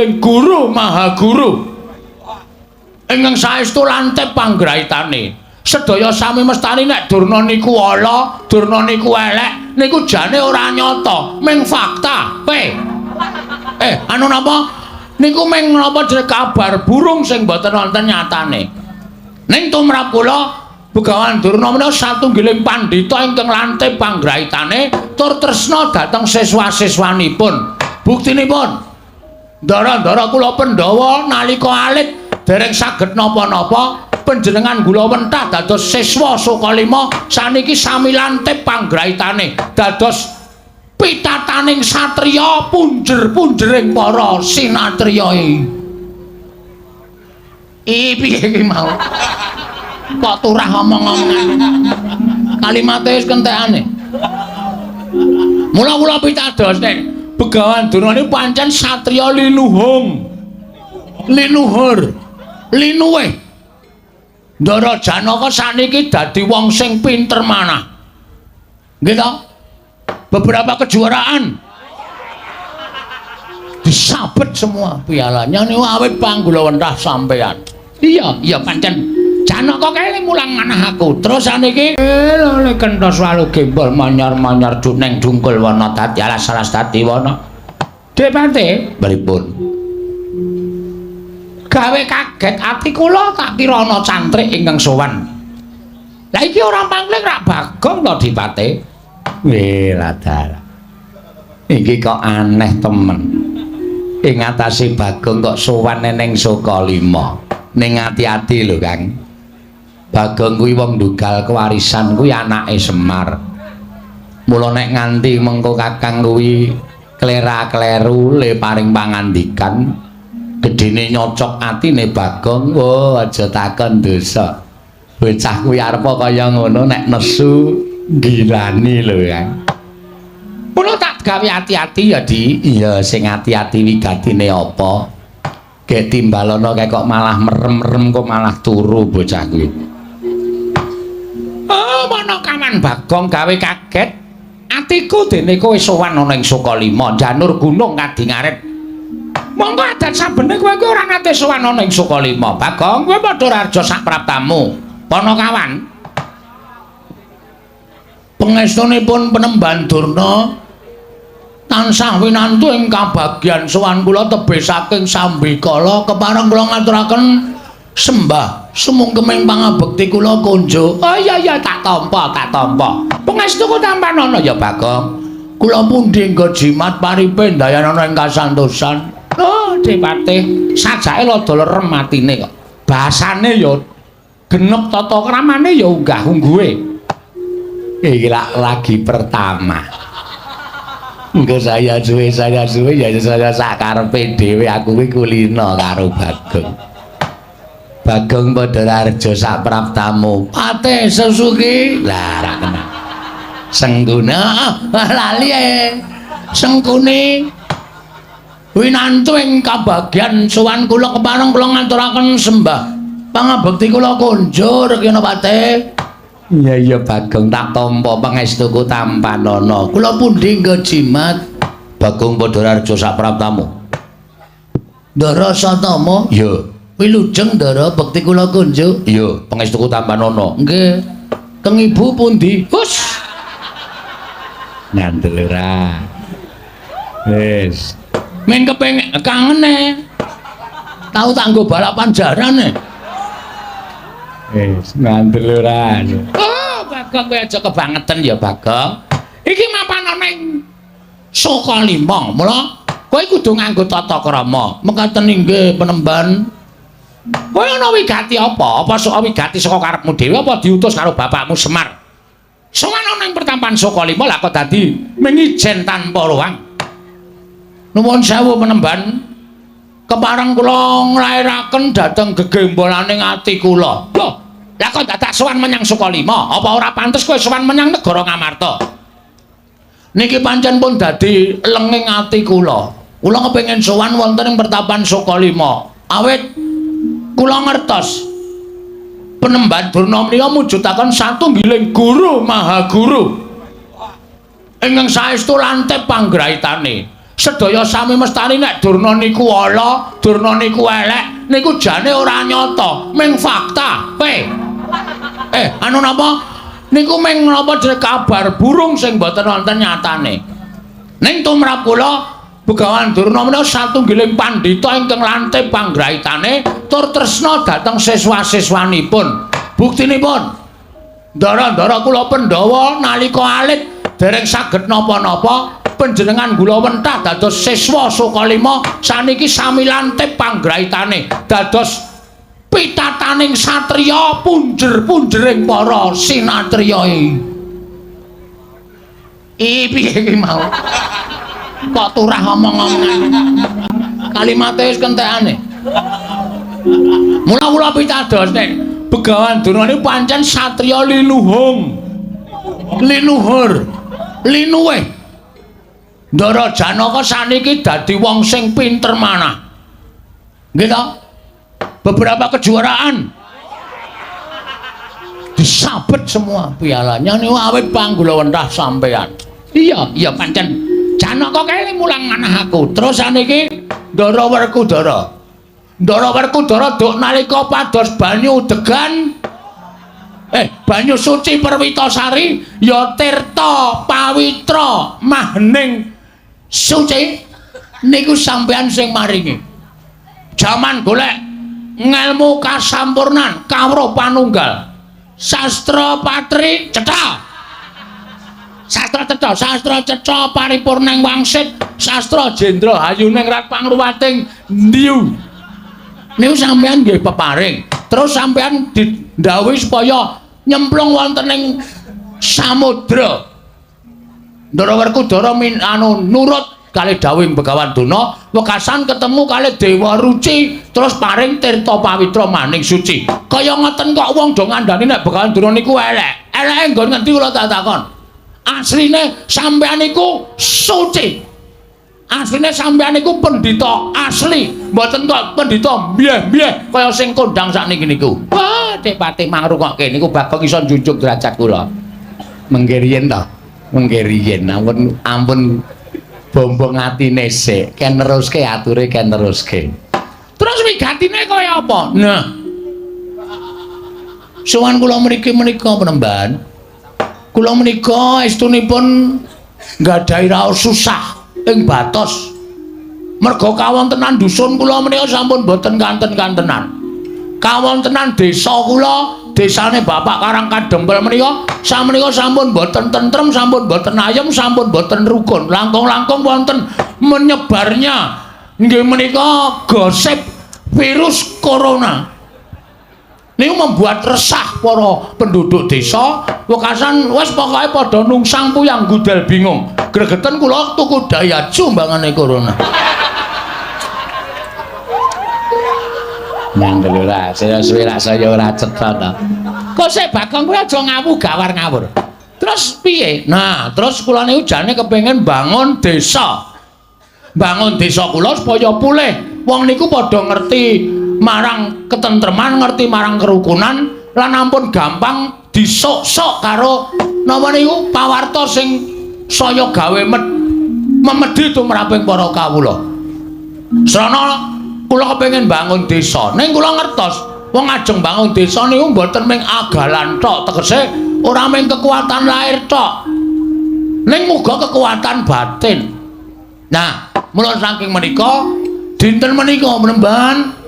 satunggiling guru maha guru ingkang saestu lantip panggraitane sedaya sami mestani nek Durna niku ala Durna niku elek niku jane ora nyata ming fakta anu napa niku ming napa jeneng kabar burung sing mboten wonten nyatane ning tumrap kula Begawan Durna menika satunggiling pandhita ingkang lantip panggraitane tur tresna dhateng siswa-siswanipun. Buktinipun ndara-ndara kula Pandhawa nalika alit dereng saged napa-napa panjenengan kula wentah dados siswa Sukalima saniki sami lantip panggraitane dados pitataning satriya punjer-punjering para sinatriya piye iki mau kok turah ngomong-ngomongan kalimate wis kentekane mula kula pitados nek Begawan Durna niku pancen satriya linuhung linuhur linuwih Ndara Janaka saniki dadi wong sing pinter manah nggih to beberapa kejuaraan disabet semua pialanya niku awit panggulawentah sampean iya pancen Janaka kae mulang manah aku. Terus saniki lho kenthos walu gembol manyar-manyar juneng dungkul wana dadi alas-alas dadi wana. Depate pripun? Gawe kaget ati kula tak kira ana cantrik ingkang sowan. Lah iki ora pangling rak Bagong to Dipate. Ladal. Iki kok aneh temen. Ing atase Bagong kok sowan ning Sukalima. Ning ati-ati lho Kang. Bagong kuwi wong ndugal kewarisan kuwi anake Semar. Mula nek nganti mengko Kakang kuwi klera-kleru le paring pangandikan gedene nyocok atine Bagong, oh aja takon dosa. Bocah kuwi arep kaya ngono nek nesu gilani lho ya. Mula tak gawe ati-ati ya Di. Iya sing ati-ati wigatine apa? Gek timbalana kae kok malah merem-merem kok malah turu bocah kuwi. Oh, mana kaman Bagong gawe kaget. Atiku dene kowe sowan ana ing Sukalima, janur gunung kadingaret. Monggo adat sabene kowe iki ora nate sowan ana ing Sukalima. Bagong, kowe padha raja sak praptamu. Panakawan. Pangestunipun Penemban Durna tansah winantu ing kabagyan sowan kula tebih saking Sambikala kepareng kula ngaturaken sembah sumungkeming pangabekti kula konjo. Oh iya tak tampa. Pangestuku tampan ana ya Bagong. Kula pundi nggo jimat paripe ndayan ana ing kasantosan. Oh Dipate, sajake lada lerem atine kok. Basane ya genep tata kramane ya unggah-ungguhe. Iki lagi pertama. Engko saya suwe ya saya sakarepe dhewe aku kuwi kulino karo Bagong. Bagong padha raja sak praptamu. Pate Sesuki. Lah ra kenal. Sengguna lali Sengkuni winantu ing kabagyan sowan kula kepareng kula ngaturaken sembah pangabekti kula konjur kena Pate. Iya Bagong tak tampa pangestuku tampanana. Kula pundi nggo jimat. Bagong padha raja sak praptamu. Ndara Satama? Iya. Wilujeng Ndara bekti kula kunjuk. Iya, pangestuku tampanana. Nggih. Keng ibu pundi? Hus. Ngandel ora. Wis. Men kepengin kangen Tahu tak nggo balapan jarane. Wis, ngandel ora. Oh, Bagong kowe aja kebangetan ya, Bagong. Iki mapan ana ing Sukalima. Mula kowe kudu nganggo tata krama. Mekaten inggih Penemban. Kowe ana wigati apa? Apa sok wigati saka karepmu dhewe apa diutus karo bapakmu Semar? Sowan ana ing pertampan Sukalima lha kok dadi mengijen tanpa ruang. Nuwun sewu Penemban. Kepareng kula nglairaken dhateng gegembolaning ati kula. Lho, lha kok dadak sowan menyang Sukalima? Apa ora pantes kowe sowan menyang negara Ngamarta? Niki pancen pun dadi lenging ati kula. Kula kepengin sowan wonten ing pertapan Sukalima. Awit kula ngertos Penemban Durna menika mujudaken satunggiling guru maha guru ingkang saestu lantip panggraitane sedaya sami mestani nek Durna niku ala, Durna niku elek, niku jane ora nyata, ming fakta. Anu napa? Niku ming napa jeneng kabar burung sing boten wonten nyatane. Ning tumrap kula Begawan Durna menika satunggiling pandhita ingkang lantip panggraitane tur tresna dhateng siswa-siswanipun. Buktinipun ndara-ndara kula Pandhawa nalika alit dereng saged napa-napa panjenengan kula wentah dados siswa Sukalima saniki sami lantip panggraitane dados pitataning satriya punjer-punjering para sinatriya piye iki mau kok turah omong-omongan kalimate wis kentekane mula-mula pitados nek Begawan Durna niku pancen satriya linuhung linuhur linuwih Ndara Janaka saniki dadi wong sing pinter manah nggih to beberapa kejuaraan disabet semua pialanya niku awit panggulawentah sampean iya pancen Janaka kae mulang manah aku terus saniki Ndara Werkudara duk nalika pados banyu degan banyu suci Perwitasari ya tirta pawitra mahning suci niku sampean sing maringi jaman golek ngelmu kasampurnan kawruh panunggal sastra patri cetha sastra cetha paripurning wangsit sastra jendra hayuning rat pangruwating ndiu niku sampean nggih peparing terus sampean didhawuhi supaya nyemplung wonten ing samudra Ndara Werkudara nurut kalih dawuhing Begawan Durna wekasan ketemu kalih Dewa Ruci terus paring tirta pawitra maning suci kaya ngoten kok wong do ngandhani nek Begawan Durna niku eleke nggon ngendi kula tak takon asline sampean niku suci asline sampean niku pendhita asli mboten kok pendhita mbiyeh-mbiyeh kaya sing kondhang sakniki niku wah Pati mangrungokke niku Bagong iso njunjung derajat kula mengke riyen to mengke riyen ampun bombong atine sik ken neruske ature ken neruske terus wigatine kaya apa nah sowan kula mriki menika penemban kula menika estunipun nggadahi raos susah ing batos merga kawontenan dusun kula menika sampun boten kanten-kantenan kawontenan desa kula desane Bapak Karang Kadempel menika samenika sampun boten tentrem sampun boten ayem sampun boten rukun langkung-langkung wonten menyebarnya nggih menika gosip virus corona niku membuat resah para penduduk desa wekasan wis pokoke padha nungsang puyang gudel bingung gregeten kula tuku daya jumbangane corona nyandel ora saya suwe rasaya ora cetha to kok sik Bagong kuwi aja ngawu gawar-ngawur terus piye nah terus kula niku jane kepengin bangun desa kula supaya pulih wong niku padha ngerti marang ketentreman ngerti marang kerukunan lan ampun gampang disok-sok karo napa niku pawarta sing saya gawe memedhi tumraping para kawula. Srana kula kepengin bangun desa. Ning kula ngertos wong ajeng bangun desa niku mboten mung agalan tok, tegese ora mung kekuatan lahir tok. Ning muga kekuatan batin. Nah, mula saking menika dinten menika menemban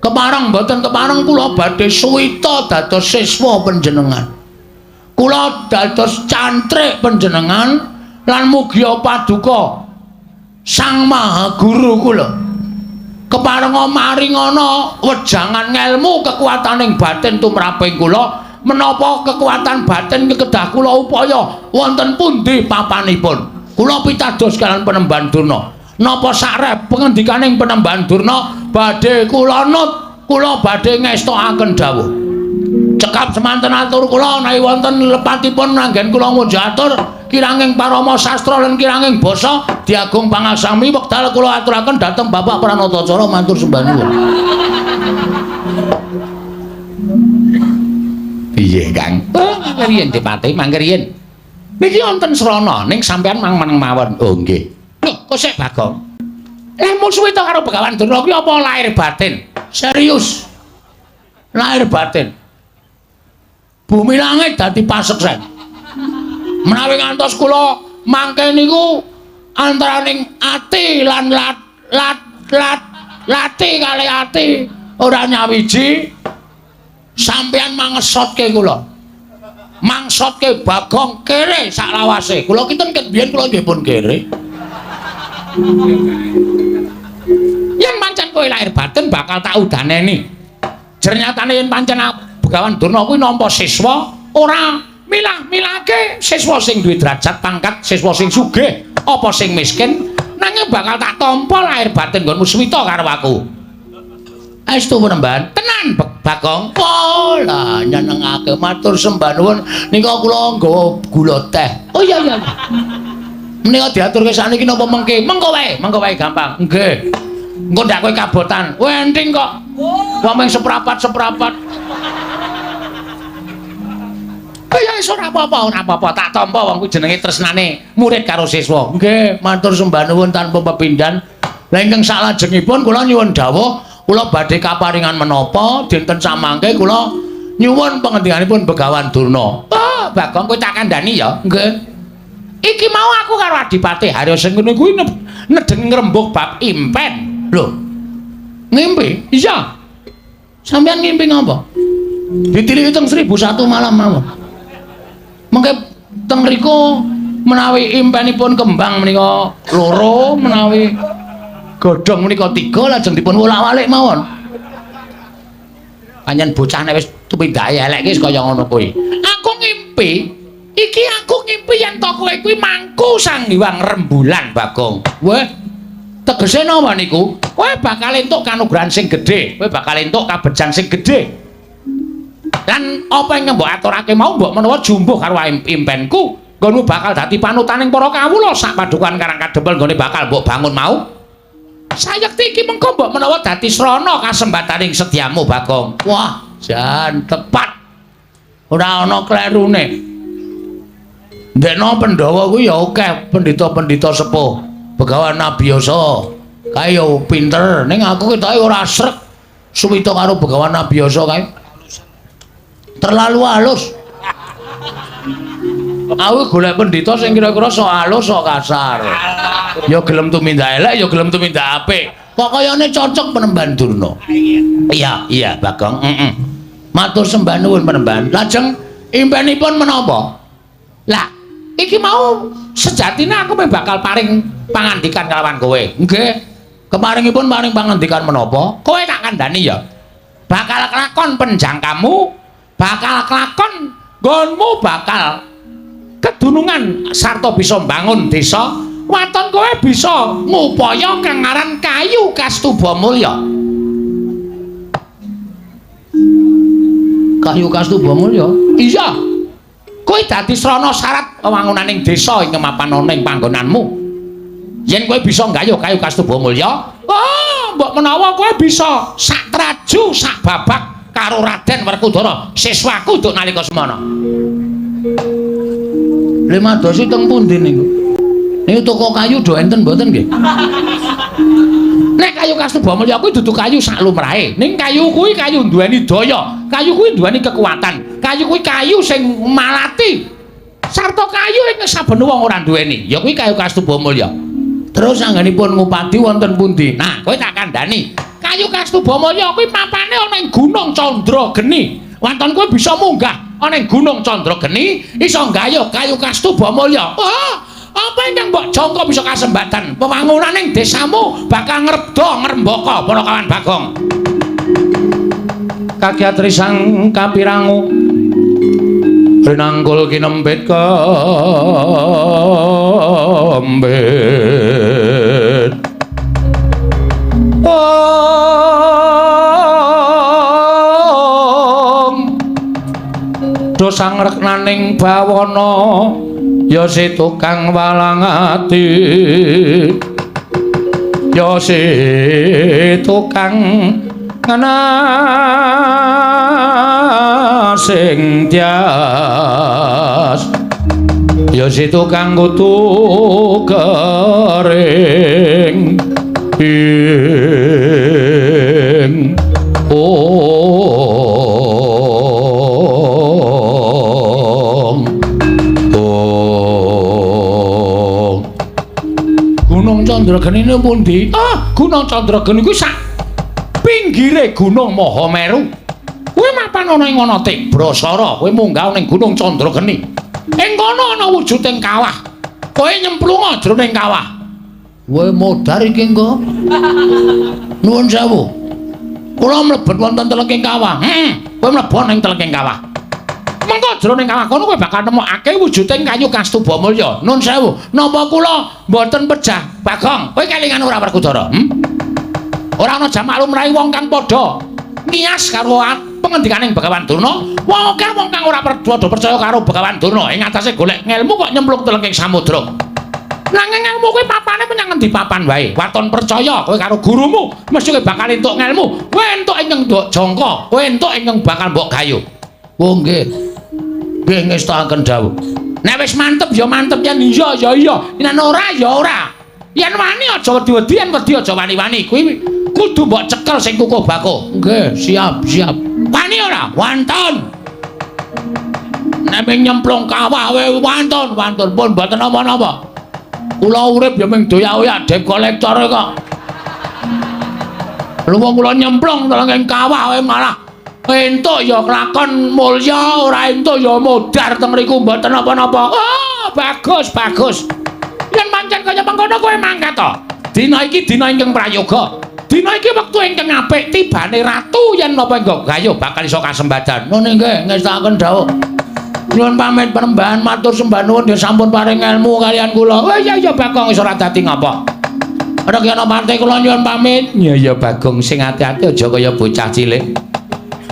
kepareng mboten kepareng kula badhe suwita dados siswa panjenengan. Kula dados cantrik panjenengan lan mugi paduka Sang Maha Guru kula keparenga maringana wejangan ngelmu kekuataning batin tumraping kula menapa kekuatan batin kedah kula upaya wonten pundi papanipun kula pitados kalian Penemban Durna napa sarep pengendikaning Penemban Durna badhe kula nut kula badhe ngestokaken dawuh cekap semanten atur kula nawi wonten lepatipun anggen kula mujatur kiranging parama sastra lan kiranging basa diagung pangasami wekdal kula aturaken dhateng Bapak Pranatacara matur sembah nuwun. Piye Kang? Mangke riyen Dipati, mangke riyen. Niki wonten srana ning sampean mang meneng mawon. Oh nggih. Lho, Kok sik Bagong. Leh Muswita karo Begawan Durna kuwi apa lahir batin? Serius. Lahir batin. Bumi langit dadi paseksen. Menawi ngantos kula mangke niku antaraning ati lan lati kali ati ora nyawiji sampeyan mangesotke kula. Mangsotke Bagong kere sak lawase. Kula kinten ket biyen kula nggih pun kere. Yen pancen kowe lahir batin bakal tak udaneni. Jernyatane yen pancen Begawan Durna kuwi nampa siswa ora milah-milahke siswa sing duwe derajat pangkat, siswa sing sugih apa sing miskin, nanging bakal tak tampa lahir batin nggonmu Swita karo aku. Estu Panembahan, tenan Bagong. Pola nyenengake matur sembah nuwun nika kula nggawa gula teh. Oh iya. Menika diaturke sakniki napa mengke? Mengko wae gampang. Nggih. Engko ndak kowe kabotan. Wenting kok. Wong mung seprapat. Ya wis ora apa-apa, tak tampa wong kuwi jenenge tresnane murid karo siswa. Nggih, matur sembah nuwun tanpa pepindhan. Lah ingkang salajengipun kula nyuwun dawuh, kula badhe kaparingan menapa dinten samangke kula nyuwun pangendikanipun Begawan Durna. Oh, Bagong kowe tak kandhani ya. Nggih. Iki mau aku karo Adipati Harya sing ngene kuwi nedeng ngrembug bab impen. Lho. Ngimpi? Iya. Sampeyan ngimpi ngapa? Ditiliki teng 1001 malam mawon. Mengke teng mriku menawi impenipun kembang menika loro, menawi godhong menika 3 lajeng dipun wolak-walik mawon. Panjen bocah nek wis tumindak elek wis kaya ngono kuwi. Aku ngimpi iki aku ngimpi yen to kowe kuwi mangku Sang Hyang Rembulan Bagong. Weh, tegese napa niku? Kowe bakal entuk kanugrahan sing gedhe, kowe bakal entuk kabejan sing gedhe. Lan apa yang mbok aturake mau mbok menawa jumbuh karo impenku, nggonmu bakal dadi panutaning para kawula sak padukan Karang Kadempel nggone bakal mbok bangun mau. Sayekti iki mengko mbok menawa dadi srana kasembataning sediamu Bagong. Wah, jan tepat. Ora ana klerune. Ndekno Pandhawa kuwi ya akeh pendhita-pendhita sepuh. Begawan Nabiyasa kae ya pinter, ning aku ketoke ora srek. Suwita karo Begawan Nabiyasa kae. Terlalu halus. Aku golek pendhita sing kira-kira sok halus sok kasar. Ya gelem tumindak elek, ya gelem tumindak apik. Kok kayane cocok Panembahan Durna. Iya, Bagong. Matur sembah nuwun Panembahan. Lajeng impenipun menapa? Lah, iki mau sejatine aku bakal paring pangandikan kelawan kowe. Nggih. Kemaringipun paring pangandikan menapa? Kowe tak kandhani ya. Bakal kelakon penjangkamu, bakal kelakon nggonmu bakal kedunungan sarta bisa mbangun desa. Waton kowe bisa ngupaya kang aran Kayu Kastubamulya. Kayu Kastubamulya? Iya. Kowe dadi srana syarat wewangunaning desa ing kemapan ana ing panggonanmu. Yen kowe bisa nggayuh Kayu Kastubamulya, mbok menawa kowe bisa sak traju sak babak karo Raden Werkudara, siswaku nduk nalika semana. Lha madosi teng pundi niku? Niku toko kayu do enten mboten nggih? Nek Kayu Kastubamulya kuwi dudu kayu sak lumrahe. Ning kayu kuwi kayu duweni daya. Kayu kuwi duweni kekuatan. Kayu kuwi kayu sing malati. Sarta kayu ing saben wong ora duweni. Ya kuwi Kayu Kastubamulya. Terus anggenipun ngupadi wonten pundi? Nah, kowe tak kandhani. Kayu Kastubamulya kuwi papane ana ing Gunung Candrageni. Wonten kowe bisa munggah ana ing Gunung Candrageni, iso nggayuh Kayu Kastubamulya. Apa ingkang mbok jangka bisa kasembatan? Pembangunaning desamu bakal ngrembaka para kawan Bagong. Kagiatri sang kapirangu rinangkul kinembit kembit. Dosang reknaning bawana ya si tukang walang ati, ya si tukang ngana sing tias. ya situ kanggo tukering ing Gunung Candrageni ini pundi? Gunung Candrageni kuwi sak pinggire Gunung Mahameru. Kowe mapan ana ing ana Tibrasara, kowe munggah ning Gunung Candrageni. Ing kono ana wujuding kawah. Kowe nyemplunga jroning kawah. Kowe modar iki engko. Nuwun sewu. Kula mlebet wonten teleking kawah. Kowe mlebu ning teleking kawah. Mengko jroning kawah kono kowe bakal nemokake wujuding kayu kastuba mulya. Nuwun sewu, napa kula mboten pejah? Bagong, kowe kelingan ora Werkudara? Ora ana jamak lumrahe wong kang padha nias karo pangandikaning Begawan Durna. Wong kang ora percaya karo Begawan Durna ing atase golek ngelmu kok nyemplung telenging samudra. Nanging ngelmu kuwi papane menyang ngendi papan wae. Waton percaya kowe karo gurumu, mesti kowe bakal entuk ngelmu. Kowe entuk ingkang nduk jangka, kowe entuk ingkang bakal mbok gayu. Oh nggih. Nggih ngestaken dawuh. Nek wis mantep ya mantep, yen iya ya iya, yen ora ya ora. Yen wani aja wedi-wedi, yen wedi aja wani-wani. Kuwi kudu mbok cekel sing kukuh bako. Nggih, siap. Wani ora? Wonten. Nek nyemplung kawah wae wonten pun mboten napa-napa. Kula urip ya mung doyak-oyak dep kolektor kok. Lha wong kula nyemplung telenging kawah wae malah entuk ya kelakon mulya, ora entuk ya modar teng mriku mboten napa-napa. Oh, bagus. Yen pancen kaya mengkono kowe mangkat to. Dina iki dina ingkang prayoga. Dina iki wektu ingkang apik tibane ratu yen napa engko gayo bakal iso kasembadan. Ngene nggih ngestaken dawuh. Nyuwun pamit penembahan matur sembah nuwun ya sampun paring ilmu kalian kula. Oh iya Bagong wis ora dadi ngapa. Ana ki ana pante kula nyuwun pamit. Ya Bagong sing ati-ati aja kaya bocah cilik.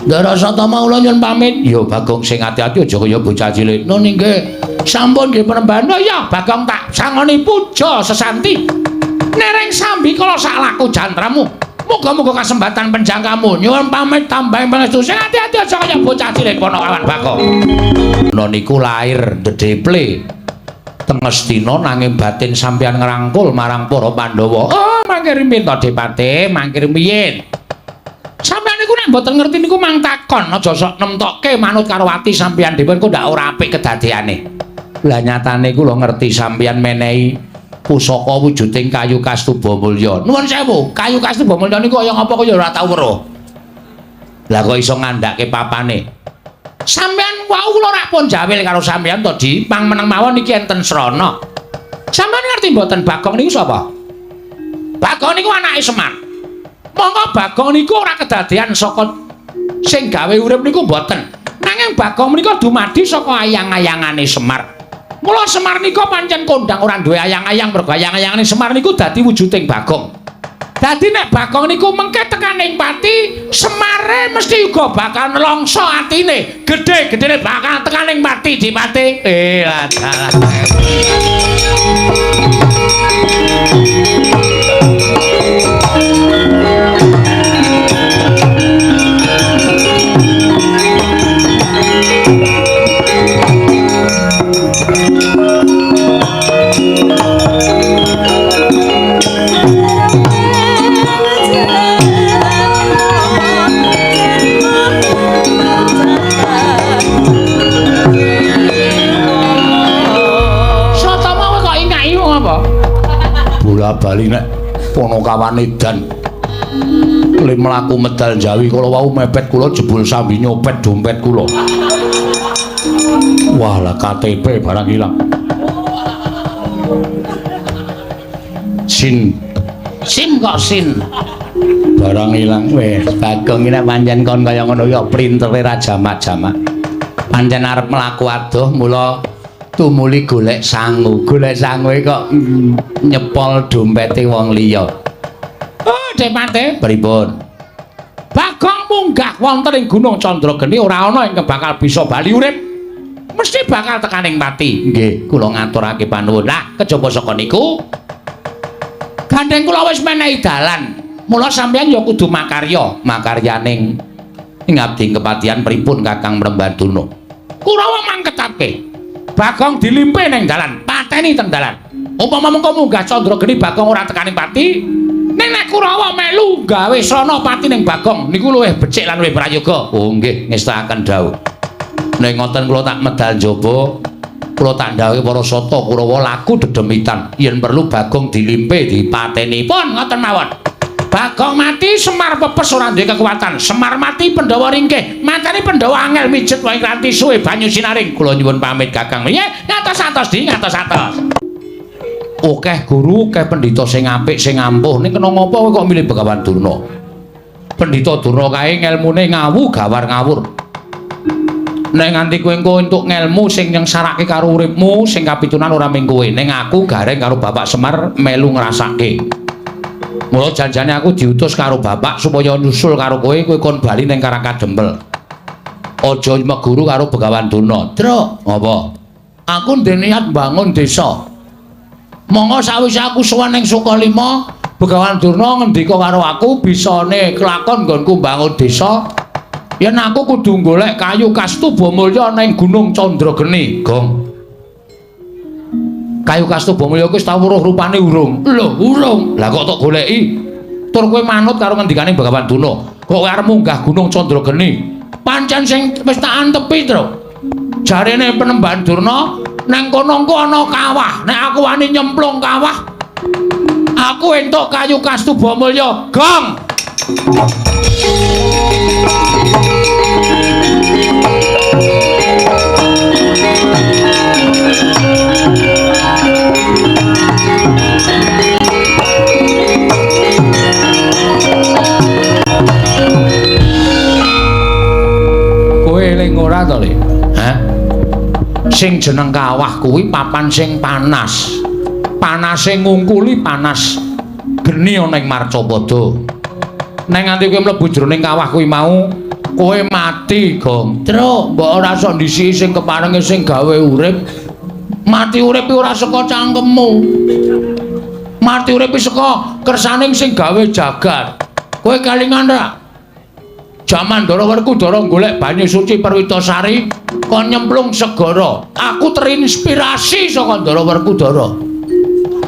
Ndara Satama kula nyuwun pamit. Ya Bagong sing ati-ati aja kaya bocah cilik. Nun nggih. Sampun nggih penembahan. Oh iya Bagong tak sangoni puja sesanti. Nereng sambi kala sak laku jantramu. Muga-muga kasempatan penjangkamu. Nyuwun pamit tambahi pangestu. Sing ati-ati aja kaya bocah cilik Ponokawan Bagong. Menawa niku lair dedeple teng Astina nanging batin sampeyan ngrangkul marang para Pandhawa. Oh, mangke rimpin to Depate, mangke rimpin. Sampeyan niku nek mboten ngerti niku mang takon, aja sok nemtokke manut karo ati sampeyan dhewe kok ndak ora apik kedadeane. Lah nyatane kula ngerti sampeyan menehi pusaka wujuding kayu kastuba mulya. Nuwun sewu, kayu kastuba mulya niku kaya ngapa kok ya ora tau weruh. Lah kok iso ngandhake papane? Sampeyan wau kula rak pun jawil karo sampeyan to Di, pang meneng mawon iki enten Srana. Sampeyan ngerti mboten Bagong niku sapa? Bagong niku anake Semar. Monggo Bagong niku ora kedadean saka sing gawe urip niku mboten. Nanging Bagong menika dumadi saka ayang-ayangane Semar. Mula Semar nika pancen kondang ora duwe ayang-ayang, mergo ayang-ayangane Semar niku dadi wujuding Bagong. Dadi nek Bagong niku mengke tekaning pati, Semare mesti uga bakal nelongso atine. Gedhe-gedhene bakal tekaning pati Dipati. Bola-bali nek Ponokawan edan le mlaku medal Jawi kala wau mepet kula jebul sambi nyopet dompet kula. Wah, lah KTP barang ilang. Sin kok sin. Barang ilang wis Bagong iki nek pancen kon kaya ngono ya printere ra jamak-jamak. Pancen arep mlaku adoh mula tumuli golek sangu kok nyepol dompete wong liya. Oh, Depate, pripun? Bagong munggah wonten ing Gunung Candrageni ora ana ingkang bakal bisa bali urip. Mesti bakal tekaning pati. Nggih, kula ngaturake panuwun. Lah, kejaba saka niku gandeng kula wis menehi dalan. Mula sampeyan ya kudu makaryaning ing abdi kepatihan pripun Kakang Mrembaduna. Kurawa mangketake. Bagong dilimpe ning dalan, pateni teng dalan. Umpama mengko munggah Candrageni Bagong ora tekaning pati, ning nek Kurawa melu gawe srana pati ning Bagong niku luwih becik lan luwih prayoga. Oh nggih, ngestakaken dawuh. Nek ngoten kula tak medal njaba, kula tak ndhawuhi para sata Kurawa laku dedemitan. Yen perlu Bagong dilimpe dipateni. Pun ngoten mawon. Bagong mati Semar pepes ora duwe kekuatan. Semar mati Pandhawa ringkih. Mateni Pandhawa angel mijet wae nganti suwe banyu sinaring. Kula nyuwun pamit Kakang. Nggih, ngatos-atos di ngatos-atos. Akeh guru, akeh pendhita sing apik, sing ampuh. Ning kena ngopo kok milih Begawan Durna? Pendhita Durna kae ngelmune ngawu gawar ngawur. Nek nganti kowe engko entuk ngelmu sing nyengsarake karo uripmu, sing kapitunan ora mung kowe. Ning aku gareng karo Bapak Semar melu ngrasake. Mula janjane aku diutus karo bapak supaya nyusul karo kowe kon bali ning Karangkadempel. Aja meguru karo Begawan Durna. Truk, apa? Aku ndek niat bangun desa. Monggo sawise aku sowan ning Sukalima, Begawan Durna ngendika karo aku bisane kelakon nggonku bangun desa. Yen aku kudu golek kayu Kastubamulya ning Gunung Candrageni, Gong. Kayu Kastubamulya kuwi wis tau weruh rupane urung. Lho, urung. Lah kok tok goleki? Tur kowe manut karo ngendikane Begawan Durna. Kok kowe arep munggah Gunung Candrageni? Pancen sing wis tak antepi, Tru. Jarene Penemban Durna, nang kono engko ana kawah. Nek aku wani nyemplung kawah, aku entuk kayu Kastubamulya, Gong. Ora to, Le? Hah? Sing jeneng kawah kuwi papan sing panas. Panase ngungkuli panas geni ana ing Marcapada. Nek nganti kowe mlebu jroning kawah kuwi mau, kowe mati, Gong. Truk, mbok ora sok ndisiki sing keparenge sing gawe urip. Mati urip ora saka cangkemmu. Mati urip saka kersaning sing gawe jagat. Kowe kelingan ra? Jaman Ndara Werkudara golek banyu suci Perwitasari kon nyemplung segara. Aku terinspirasi saka Ndara Werkudara.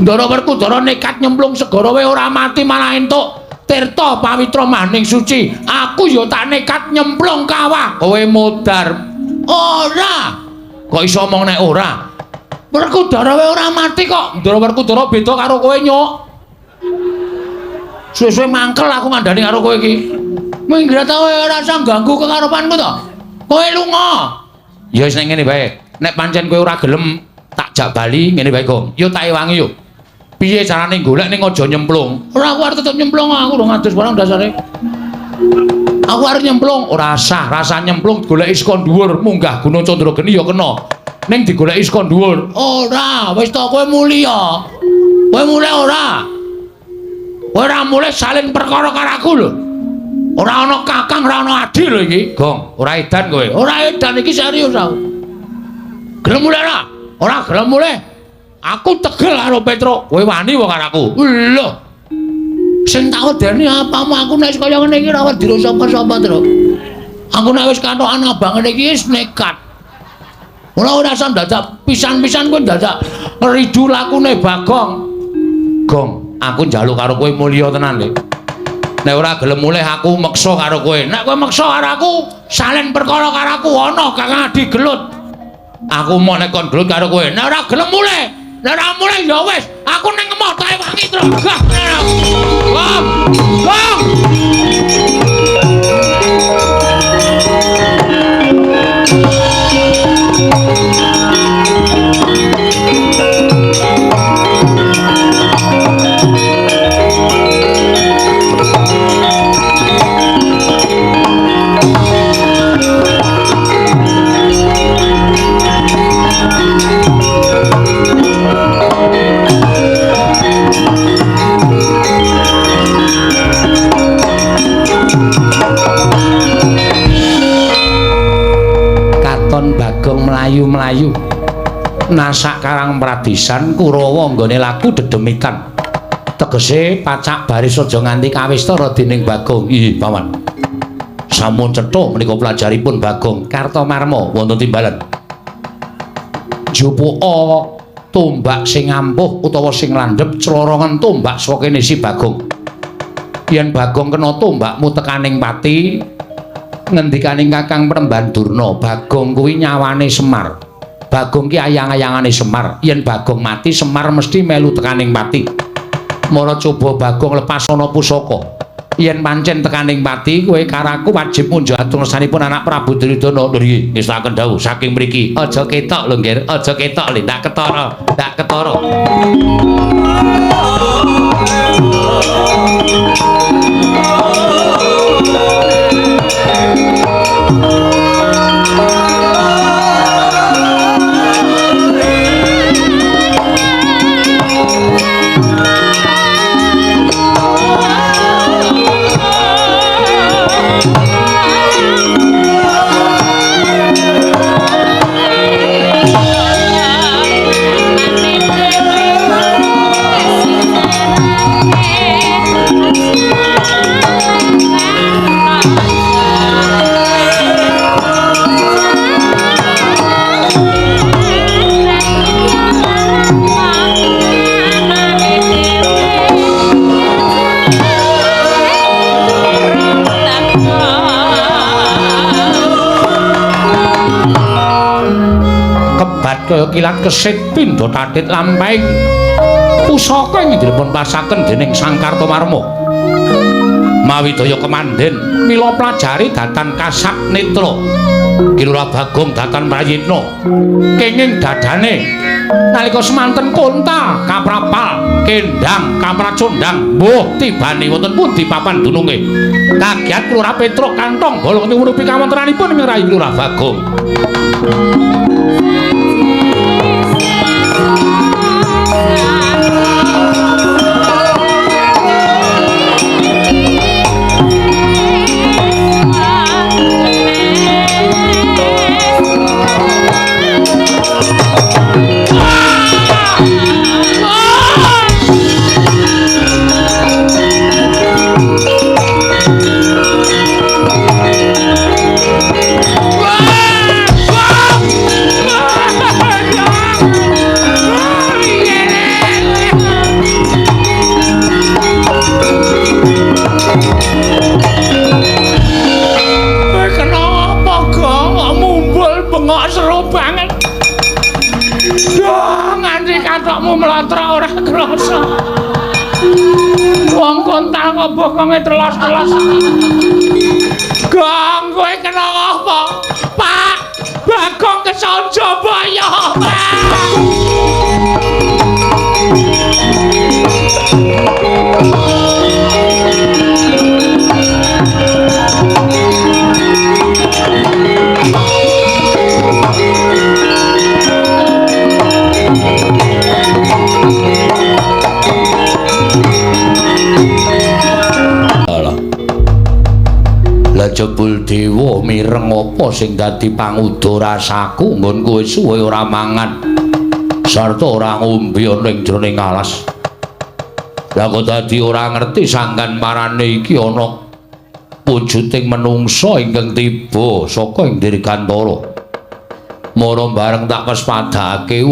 Ndara Werkudara nekat nyemplung segara wae ora mati malah entuk tirta pawitra maning suci. Aku ya tak nekat nyemplung kawah. Kowe modar. Ora. Kok iso omong nek ora? Werkudara wae ora mati kok. Ndara Werkudara beda karo kowe, Nyuk. Suwe-suwe mangkel aku ngandani karo kowe iki. Minggra ta kowe ora usah ganggu kekarepanku to. Kowe lunga. Ya wis nek ngene bae. Nek pancen kowe ora gelem tak jak bali ngene bae, Gong. Yo tak ewangi yo. Piye carane golek ning aja nyemplung. Ora aku arep tetep nyemplung, aku lho ngadus barang dasare. Aku arep nyemplung, ora sah. Rasa nyemplung goleki saka dhuwur, munggah Gunung Candrageni ya kena. Ning digoleki saka dhuwur. Ora, wis to kowe mulya. Kowe mulih ora? Kowe ora mulih salin perkara karo aku lho. Ora ana kakang, ora ana adi lho iki, Gong. Ora edan kowe. Ora edan iki serius aku. Gelem mulih ora? Ora gelem mulih. Aku tegel karo Petruk. Kowe wani wae karo aku. Lho. Sing tak wedeni apamu aku nek kaya ngene iki ora wedi sapa-sapa, Tru. Aku nek wis katokan abang ngene iki wis nekat. Ora usah dadak pisan-pisan kowe dadak ridu lakune Bagong. Gong, aku njaluk karo kowe mulya tenan, Le. Nek ora gelem mulih aku meksa karo kowe. Nek kowe meksa karo aku, salin perkara karo aku ana Kakang Adi gelut. Aku mau nek kon gelut karo kowe. Nek ora gelem mulih, nek ora mulih ya wis, aku ning emoh tak wangi terus. Gong. Gong. Bagong melayu-melayu nasak Karang Pradisan Kurawa nggone laku dedemitan. Tegese pacak baris aja nganti kawistara dening Bagong. Ih, Paman. Sampun cethuk menika pelajaripun Bagong Kartomarma wonten timbalan. njopoka tombak sing ampuh utawa sing landhep clorongan tombak saka kene si Bagong. Yen Bagong kena tombakmu tekaning pati, ngendikaning Kakang Prembandurna, Bagong kuwi nyawane Semar. Bagong ki ayang-ayangane Semar. Yen Bagong mati, Semar mesti melu tekaning pati. Mara coba Bagong lepasana pusaka. Yen pancen tekaning pati, kowe karaku wajib munjuk atursanipun anak Prabu Duryudana. Nggih, ngestaken dawuh saking mriki. Aja ketok lho, Nggih. Aja ketok lho, ndak ketara. Ndak ketara. Kaya kilat kesit pindha tatit lampahing pusaka ing dipun pasaken dening Sang Kartomarma mawi daya kemanden mila pelajari datan kasak netra Kilurah Bagong datan Prayitna kenging dadane nalika semanten Konta kaprapal kendang kapracondang mbuh tibane wonten pundi papan dununge kagiat Kilurah Petruk kantong bolong nurupi kawontenanipun ing rayi Kilurah Bagong. Melatra ora krasa wong Kontal ngobokonge telas-telas Gong kowe kena apa Pak Bagong Kesanjabaya jebul dewa mireng apa sing dadi pangudha rasaku nggon kowe suwe ora mangan sarta ora ngombe ana ing jroning alas. Lah kok dadi ora ngerti sangkan marane iki ana wujuding menungsa ingkang tiba saka ing dirgantara. Mara bareng tak pespadake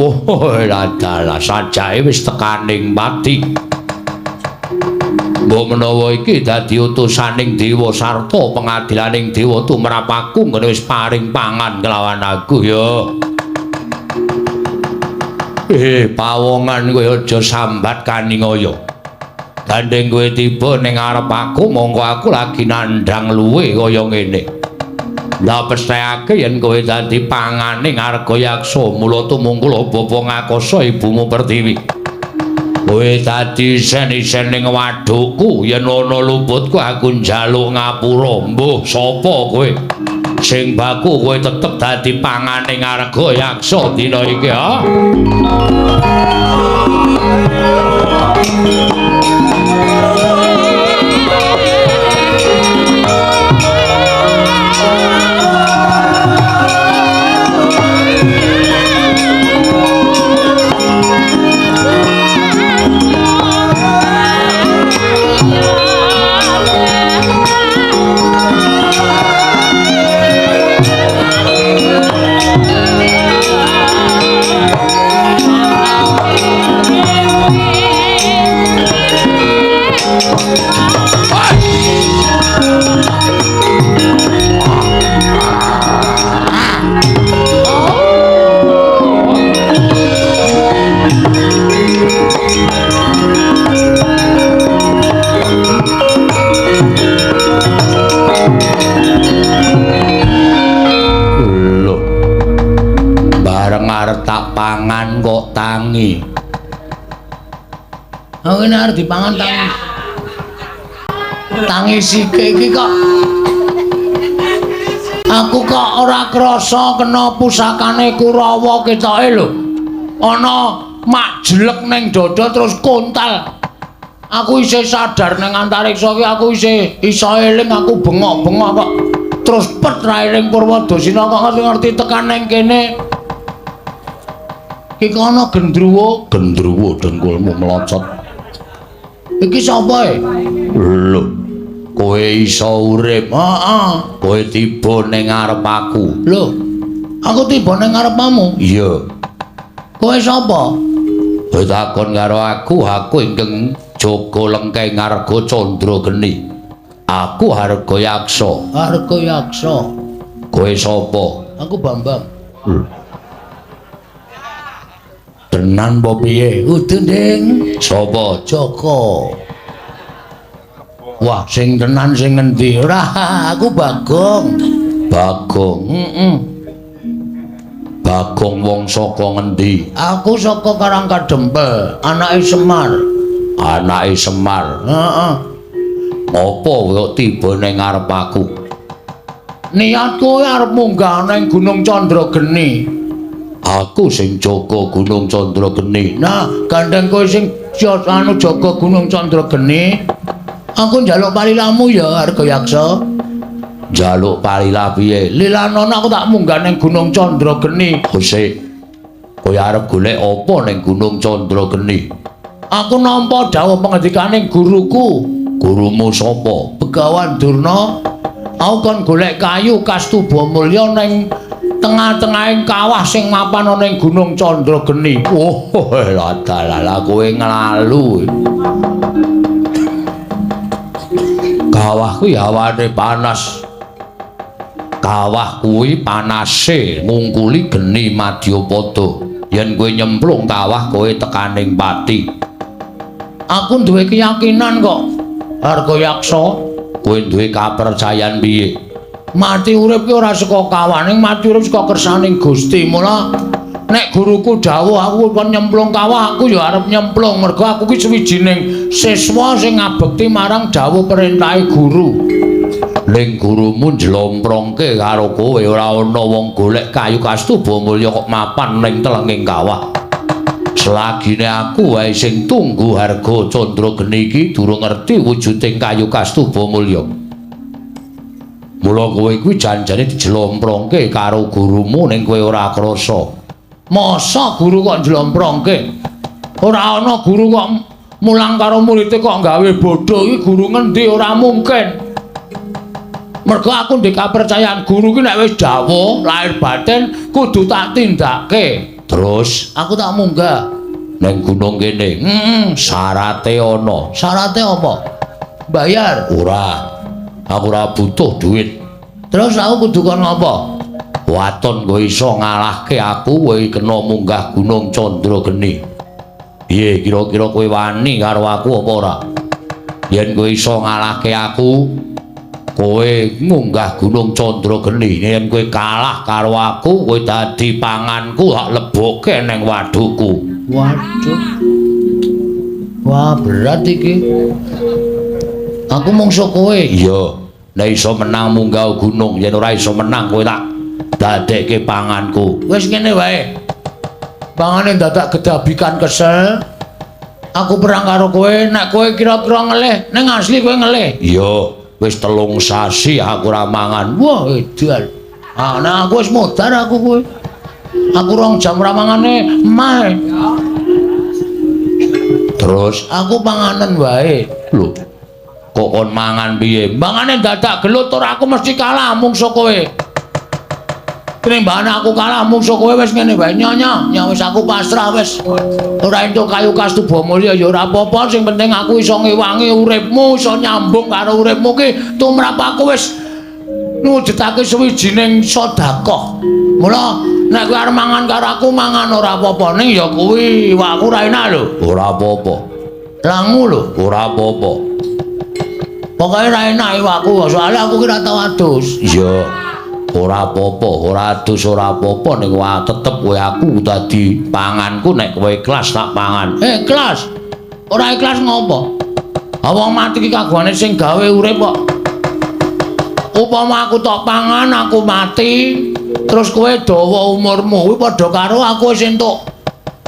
lah dalah sajae wis tekaning pati. Mbok menawa iki dadi utusaning dewa sarta pengadilaning dewa tumrap aku ngene wis paring pangan kelawan aku ya. Pawongan kowe aja sambat kaningaya. Gandeng kowe tiba ning arep aku mongko aku lagi nandhang luwe kaya ngene. Lah pesthekake yen kowe dadi panganing Arga Yaksa mula tumungkul bapa ngakasa ibumu Pertiwi. Kowe dadi isen-isen ning wadukku yen ana luputku aku njaluk ngapura. Mbuh sapa kowe? Sing baku kowe tetep dadi panganing Arga Yaksa dina iki ha. ngene arep dipangan tangi sike iki kok. Aku kok ora krasa kena pusakane Kurawa ketoke lho. Ana mak jelek ning dada terus kontal. Aku isih sadar ning antariksa iki aku isih iso eling aku bengok-bengok kok. Terus pet ra eling Purwadasina kok ngerti tekan ning kene. Iki kono gendruwo dengkulmu melocot. Iki sapa e? Lho, kowe iso urip. Heeh, kowe tiba ning ngarep aku. Lho, aku tiba ning ngarepmu? Iya. Kowe sapa? Kowe takon karo aku ingkang jaga lengkeng Arga Candrageni. Aku Harga Yaksa. Harga Yaksa. Kowe sapa? Aku Bambang. Tenan apa piye? Kudu, Ding. Sapa? Joko. Wah, sing tenan sing ngendi? Ora, aku Bagong. Bagong. Bagong wong saka ngendi? Aku saka Karangkadempel, anake Semar. Anake Semar. Heeh. Apa kok tiba ning ngarep aku? Niatku arep munggah ning Gunung Candrageni. Aku sing jaga Gunung Candrageni. Nah, gandeng kowe sing jaga Gunung Candrageni. Aku njaluk palilamu ya, Harga Yaksa. Njaluk palilah piye? Lilanana aku tak munggah ning Gunung Candrageni. Sik. Kowe arep golek apa ning Gunung Candrageni? Aku nampa dawuh pangendikaning guruku. Gurumu sapa? Begawan Durna. Aku kon golek kayu Kastuba Mulya ning tengah-tengahing kawah sing mapan ana ning Gunung Candrageni. Oh, lha kowe nglalu. Kawah kuwi awane panas. Kawah kuwi panase ngungkuli geni Madyapada. Yen kowe nyemplung kawah kowe tekaning pati. Aku duwe keyakinan kok, Harga Yaksa. Kowe duwe kapercayan piye? Mati urip ki ora saka kawaning, mati urip saka kersaning Gusti. Mula nek guruku dawuh aku kon nyemplung kawah, aku ya arep nyemplung. Mergo aku ki sawijining siswa sing ngabekti marang dawuh perintahe guru. Ning gurumu njlomprongke karo kowe ora ana wong golek kayu Kastuba Mulya kok mapan ning telenging kawah. Selagine aku wae sing tunggu Harga Candrageni iki durung ngerti wujuding kayu Kastuba Mulya. Mula kowe kuwi janjane dijlomprongke karo gurumu ning kowe ora krasa. Masa guru kok njlomprongke? Ora ana guru kok mulang karo muridé kok gawe bodho iki guru ngendi ora mungkin. Mergo aku ndek kapercayaan guru ki nek wis dawuh lahir batin kudu tak tindake. Terus aku tak munggah ning gunung kene. Syarate ana. Syarate apa? Bayar. Ora. Aku ora butuh duit. Terus aku kudu kon ngapa? Waton kowe iso ngalahke aku kowe kena munggah Gunung Candrageni. Piye kira-kira kowe wani karo aku apa ora? Yen kowe iso ngalahke aku, kowe munggah Gunung Candrageni. Yen kowe kalah karo aku, kowe dadi panganku tak lebokke ning wadhuku. Waduh. Wah, berat iki. Aku mungsuh kowe. Iya. Nek iso menang munggah gunung, yen ora iso menang kowe tak dadekke panganku. Wis ngene wae. Pangane dadak gedabikan kesel. Aku perang karo kowe, nek kowe kira-kira ngelih, ning asli kowe ngelih. Iya, wis 3 sasi aku ora mangan. Wah, edan. Ah, nek aku wis modar aku kowe. Aku 2 jam ora mangane mae. Terus aku panganan wae. Lho. Kok kon mangan piye? Mangane dadak gelut ora aku mesti kalah mungsuh kowe. Tinimbang aku kalah mungsuh kowe wis ngene wae nyonya, wis aku pasrah wis. Ora entuk kayu Kastuba Mulya ya ora apa-apa, sing penting aku iso ngewangi uripmu, iso nyambung karo uripmu ki tumrap aku wis ngujudake sawijining sedekah. Mula nek kowe arep mangan karo aku mangan ora apa-apa, ning ya kuwi iwakku ra enak lho. Ora apa-apa. Langu lho, ora apa-apa. Pokoke ra enak iwakku, soalnya aku ki ra tau adus. Iya. Ora apa-apa, ora adus ora apa-apa ning tetep kowe aku dadi panganku nek kowe ikhlas tak pangan. Ikhlas. Ora ikhlas ngopo? Apa mati iki kagungane sing gawe urip kok. Upama aku tok pangan aku mati, terus kowe dawa umurmu kuwi padha karo aku wis entuk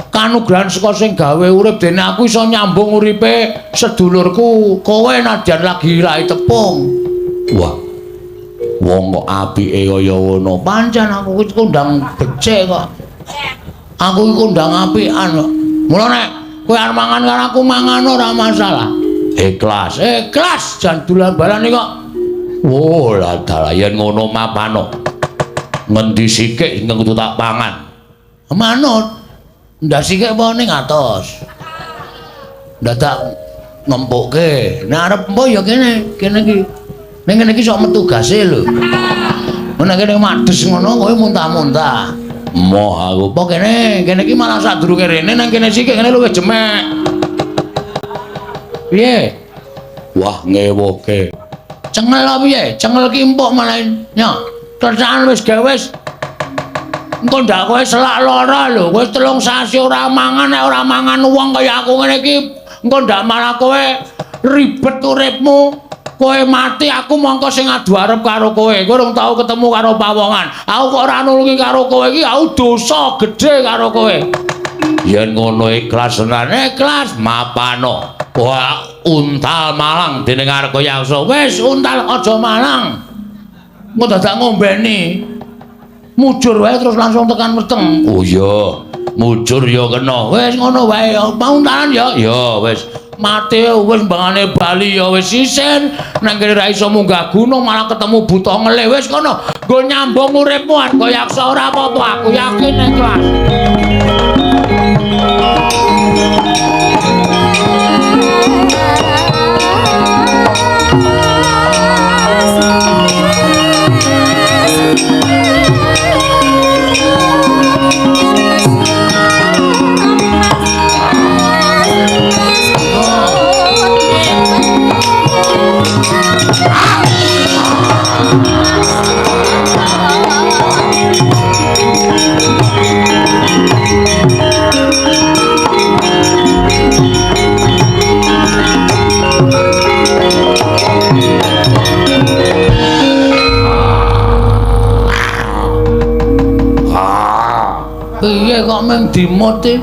kanugrahan saka sing gawe urip dene aku iso nyambung uripe sedulurku. Kowe nadyan lagi rai tepung. Wah. Wong kok apike kaya ngono. Pancen aku kuwi kondang becik kok. Aku iki kondang apikan kok. Mula nek kowe arep mangan karo aku mangan ora masalah. Ikhlas, ikhlas jan dolan balane kok. Oh, lah yen ngono mapano. Ngendi sikik ingkang kudu tak pangan? Manut. Ndak sikik apa ning atos. Ndak tak nempukke. Nek arep empo ya kene iki. Ning kene iki sok metu gase lho. Nek kene madhes ngono kowe muntah-muntah. Moh aku apa kene iki malah sadurunge rene nang kene sik kene luwih jemek. Piye? Wah ngewoke. Cengel apa piye? Cengel ki empuk malah nyok. Kerjaan wis gawe wis. Engko ndak kowe selak lara lho. Wis 3 sasi ora mangan nek ora mangan wong kaya aku ngene iki engko ndak malah kowe ribet uripmu. Kowe mati aku mongko sing adu arep karo kowe. Kowe urung tau ketemu karo pawongan. Aku kok ora nulungi karo kowe iki aku dosa gedhe karo kowe. Yen ngono ikhlas tenan ikhlas mapano. Wah, untal malang dening Arga Yaksa. Wis untal aja malang. Engko dadak ngombeni. Mujur wae terus langsung tekan weteng. Oh iya, mujur ya kena. Wis ngono wae. Pauntalan ya. Ya wis. Mati wis mbangane bali ya wis isin nang kene ra iso munggah gunung malah ketemu buta ngelih wis kono nggo nyambung uripmu Arga Yaksa ora apa-apa aku yakin ikhlas. Piye kok meng dimut e?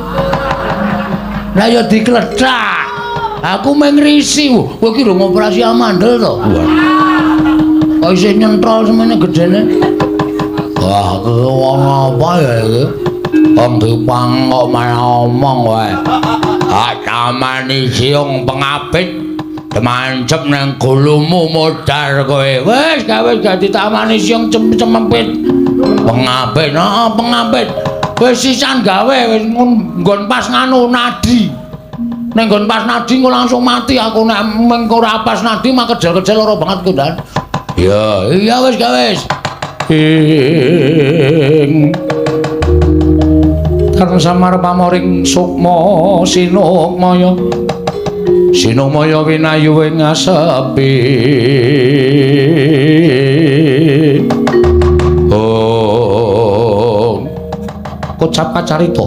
Lah ya dikledhak. Aku meng risi. Kowe iki rung operasi amandel to? Kok isih nyentrol semene gedene? Wah, wong apa ya iki? Wong dipang kok malah omong wae. Taman siung pengapit mancep nang gulumu modar kowe. Wis gawe dadi taman siung cempet. Pengapit, pengapit. Wis sisan gawe wis nggon pas nganu nadi. Nek nggon pas nadi engko langsung mati aku nek mengko ora pas nadi mah kejel-kejel lara banget ku Dan. Ya, iya wis gawe wis. Karena samar pamoring sukma sinukmaya. Sinukmaya winayu ing asepi. Kocap kacarita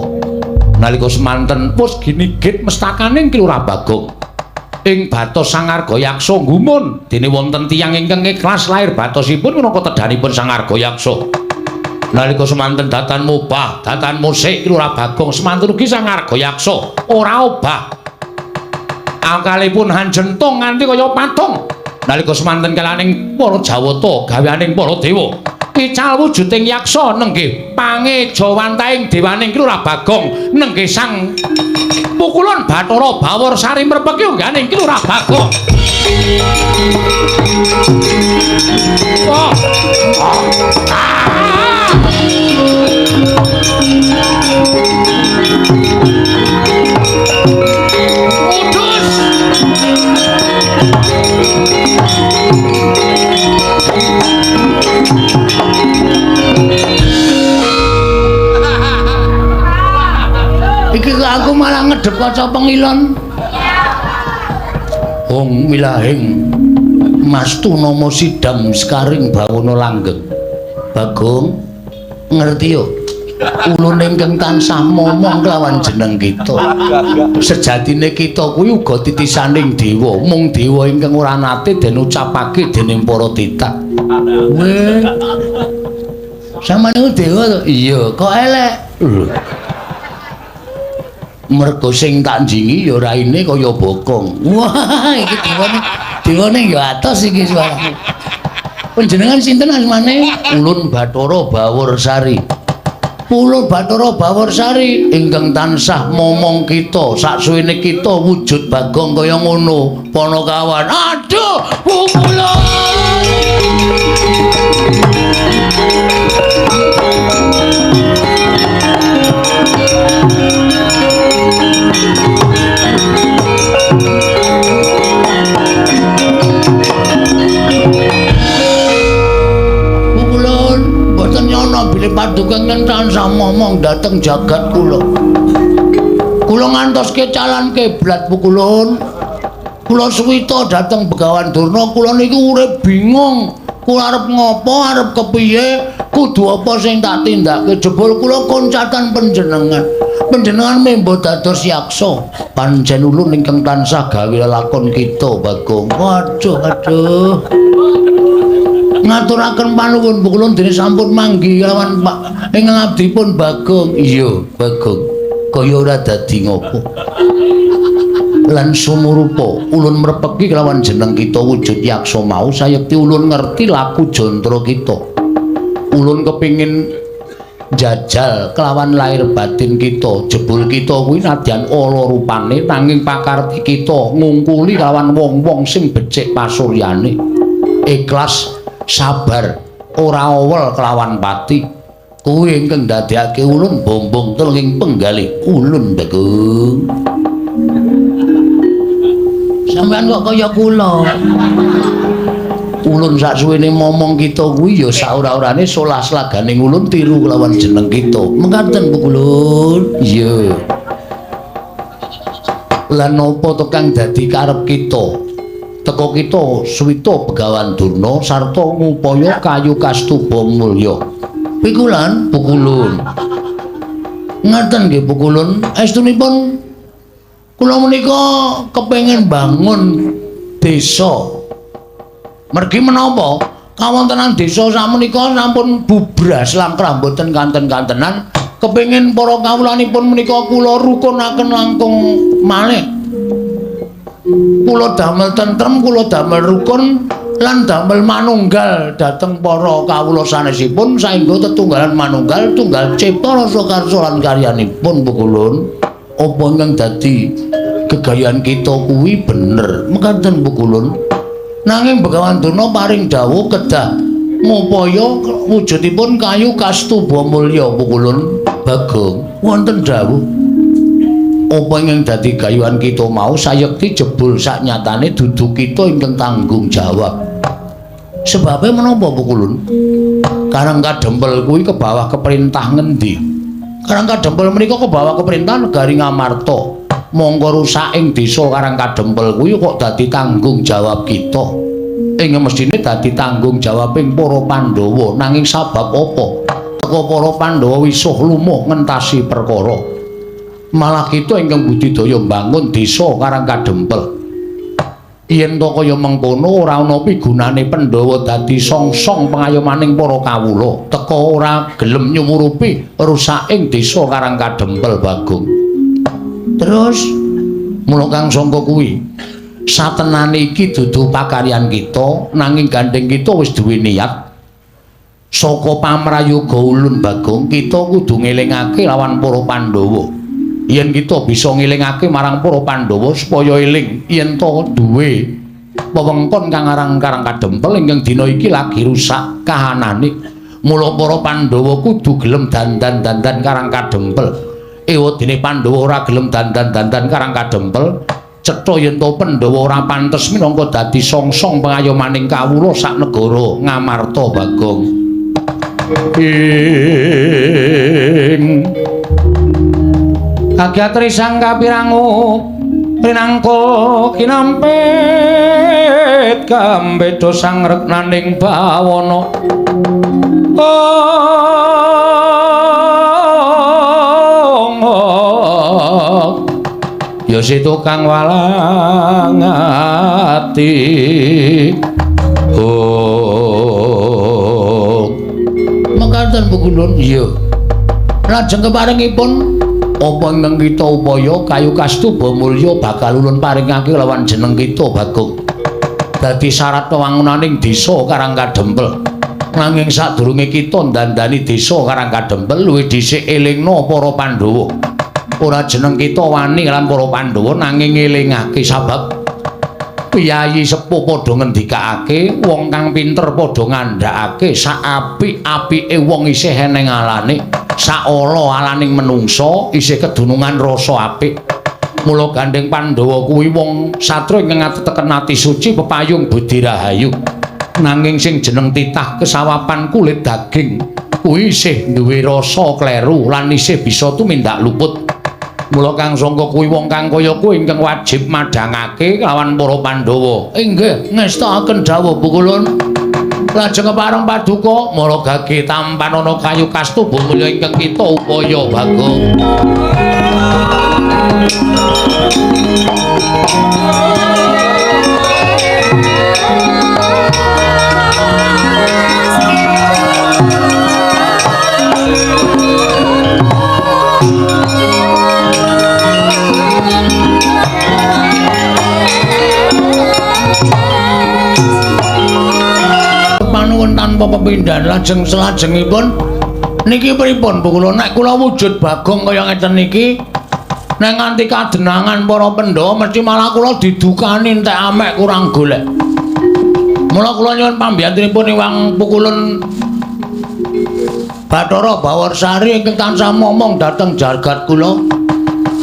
nalika semanten pus ginigit mestakaning Kilurah Bagong ing batos Sang Arga Yaksa gumun dene wonten tiyang ingkang ikhlas lair batosipun minangka tedhanipun Sang Arga Yaksa nalika semanten datan mubah datan musik Kilurah Bagong semanten ugi Sang Arga Yaksa ora obah angkalipun hanjentung nganti kaya patung nalika semanten kelaning para Jawata gaweaning para dewa ical wujuding yaksa nenggih pangejawantaing dewaning Kilurah Bagong nenggih sang pukulan Bathara Bawor Sari mrepeki ungganing Kilurah Bagong. Iki aku malah ngedep kaca pengilon. Wong milahing Mastu Nomo Sidam Sekaring Bawono Langgeng. Bagong ngerti yo. ulun ingkang tansah momong kelawan jeneng kita. Sejatine kita kuwi uga titisaning dewa, mung dewa ingkang ora nate den ucapake dening para titah. Weh. Samane dewa to? Iya, kok elek. Mergo sing tak njingi ya raine kaya bokong. Wah, iki dewane ya atos iki suarane. Panjenengan sinten asmane? Ulun Bathara Baworsari. Ulun Bathara Baworsari ingkang tansah momong kita saksuwene kita wujud Bagong kaya ngono. Panakawan. Aduh, pukulun. Bilih paduka ingkang tansah momong dhateng jagat kula. Kula ngantoske calon kiblat pukulun. Kula suwita dhateng Begawan Durna, kula niku urip bingung. Kula arep ngopo, arep kepiye, kudu apa sing tak tindake. Jebul kula koncatan panjenengan. Panjenengan membo dados yaksa. Pancen ulun ingkang tansah gawe lakon kita, Bagong. Waduh. Ngaturaken panuwun pukulun dene sampun manggi lawan Pak ingkang abdipun Bagong. Iya, Bagong. Kaya ora dadi ngopo. Lan sumurupa ulun mrepeki kelawan jeneng kita wujud yaksa mau sayekti ulun ngerti laku jantara kita. Ulun kepingin jajal kelawan lahir batin kita. Jebul kita kuwi nadyan ala rupane nanging pakarti kita ngungkuli kelawan wong-wong sing becik pasuryane. Ikhlas sabar ora awel kelawan pati kuwi ingkang ndadekake ulun bombong telenging penggalih ulun Bagong. Sampeyan kok kaya kula. Ulun saksuwene momong kita kuwi ya saora-orane solas laganing ulun tiru kelawan jeneng kita. Mengkaten pukulun. Iya. Lan napa to kang dadi karep kita? Teko kita suwita Begawan Durna sarta ngupaya kayu kastuba mulya. Pikulan pukulun. Ngaten nggih pukulun, estunipun kula menika kepengin bangun desa. Mergi menapa kawontenan desa sakmenika sampun bubras langkrah boten kanten-kantenan. Kepengin para kawulanipun menika kula rukunaken langkung malih. Kula damel tentrem, kula damel rukun lan damel manunggal dhateng para kawula sanesipun saengga tetunggalan manunggal tunggal cipta rasa karsa lan karyanipun pukulun. Apa ingkang dadi gegayan kita kuwi bener mekaten pukulun. Nanging Begawan Durna paring dawuh kedah ngupaya wujudipun kayu kastuba mulya pukulun. Bagong wonten dawuh apa ingkang dadi gayuhan kita mau sayekti jebul saknyatane dudu kita ingkang tanggung jawab. Sebabe menapa pukulun? Karang Kadempel kuwi ke bawah keperintah ngendi? Karang Kadempel menika ke bawah keperintah negari Ngamarta. Monggo rusak ing desa Karang Kadempel kuwi kok dadi tanggung jawab kita. Ing mestine dadi tanggung jawab ing para Pandhawa, nanging sabab apa? Teka para Pandhawa wisuh lumuh ngentasi perkara. Malah kita ingkang budidaya mbangun desa Karang Kadempel. Yen to kaya mengkono ora ana pigunane Pandhawa dadi songsong pengayomaning para kawula. Teka ora gelem nyumurupi rusak ing desa Karang Kadempel Bagong. Terus mula kang sangka kuwi satenane iki dudu pakaryan kita nanging gandeng kita wis duwe niat saka pamrayoga ulun Bagong. Kita kudu ngelingake lawan para Pandhawa. Yen kita bisa ngelingake marang para Pandhawa supaya eling yen to duwe wewengkon kang aran Karang Kadempel ingkang dina iki lagi rusak kahanane. Mula para Pandhawa kudu gelem dandan-dandan Karang Kadempel. Ewadene Pandhawa ora gelem dandan-dandan Karang Kadempel, cetha yen to Pandhawa ora pantes minangka dadi songsong pengayomaning kawula sak negara Ngamarta Bagong. Kagyatri sang kapirangu rinangkul kinampit kambeda sang reknaning bawana ya si tukang walang ati mekaten Pukulun iya lajeng keparengipun apa ingkang kita upaya kayu kastuba mulya bakal ulun paringake lawan jeneng kita Bagong dadi syarat wangunaning desa Karangkadempel nanging sadurunge kita ndandani desa Karangkadempel luwih dhisik elingna para Pandhawa ora jeneng kita wani lan para Pandhawa nanging ngelingake sabab piyayi sepuh padha ngendikake wong kang pinter padha ngandhakake sak apik-apike wong isih eneng alane sak ala alaning menungsa isih kedunungan rasa apik mula gandeng Pandhawa kuwi wong satru ingkang ngateken ati suci pepayung budi rahayu nanging sing jeneng titah kesawapan kulit daging kuwi isih duwe rasa kleru lan isih bisa tumindak luput mula kang sangka kuwi wong kang kaya kuwi ingkang wajib madhangake lawan para Pandhawa inggih ngestakaken dawuh Pukulun lajeng kepareng paduka mara gage tampan ana kayu kastuba mulya ingkang kita upaya Bagong tanpa pepindhan lajeng selajengipun niki pripun Pukulun nek kula wujud Bagong kaya ngeten niki nek nganti kadenangan para Pandhawa mesti malah kula didukani entek amek kurang golek mula kula nyuwun pambiyantunipun Iwang Pukulun Bathara Bawarsari ingkang tansah momong dhateng jagat kula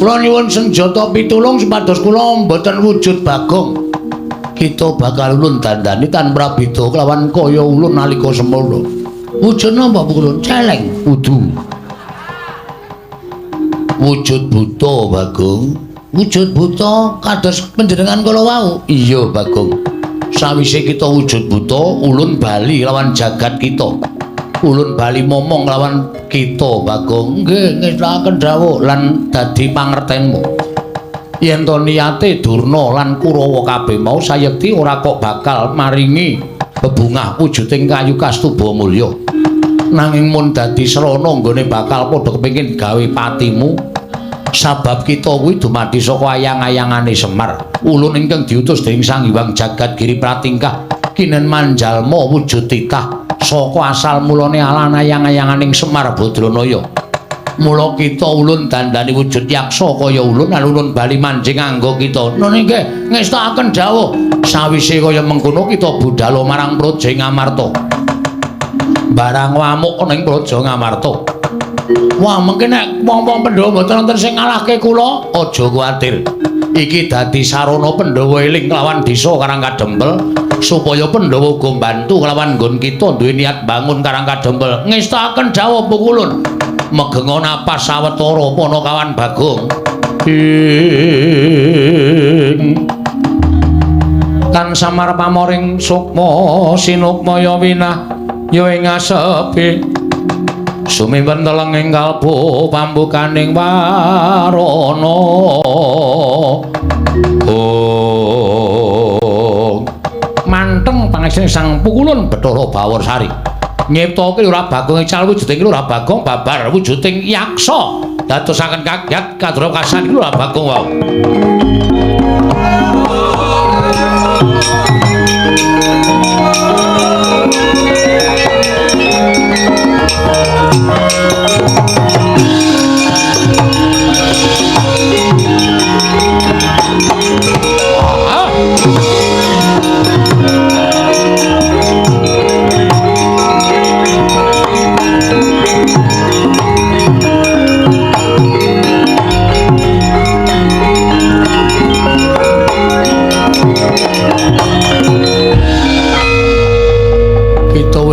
nyuwun senjata pitulung supados kula mboten wujud Bagong kita bakal ulun dandani tanpa beda kelawan kaya ulun nalika semana. Wujud napa Pukulun? Celeng kudu. Wujud buta Bagong. Wujud buta kados panjenengan kala wau. Iya Bagong. Sawise kita wujud buta, ulun bali lawan jagat kita. Ulun bali momong lawan kita Bagong. Nggih ngestakaken dawuh lan dadi pangertenmu. Yen to niyate Durna lan Kurawa kabeh mau sayekti ora kok bakal maringi bebungah wujuding kayu kastuba mulya nanging mun dadi srana nggone bakal padha kepengin gawe patimu sabab kita kuwi dumadi saka ayang-ayangane Semar ulun ingkang diutus dening Sang Hyang Jagat Giri Pratingkah kinen manjalma wujud titah saka asal mulane alan ayang-ayanganing Semar Badranaya mula kita ulun dandani wujud yaksa kaya ulun lan ulun bali manjing anggo kita nggih ngestakaken dawuh sawise kaya mengkono kita budhal marang Praja Ngamarta barang wamuk ning Praja Ngamarta wah mengke nek wong-wong Pandhawa mboten wonten sing ngalahke kula aja kuwatir iki dadi sarana Pandhawa eling lawan desa Karangkadempel supaya Pandhawa uga mbantu kelawan nggon kita duwe niat bangun Karangkadempel ngestakaken dawuh Pukulun megenga napas sawetara Panakawan Bagong kan samar pamoring sukma sinukmaya winah ya ing asepi sumiben teleng ing kalbu pambukaning warana manteng pangesane Sang Pukulun Bathara Bawarsari nyiptake ora Bagong ical wujuding ora Bagong babar wujuding yaksa dadosaken kagyat kadra kasan ora Bagong wau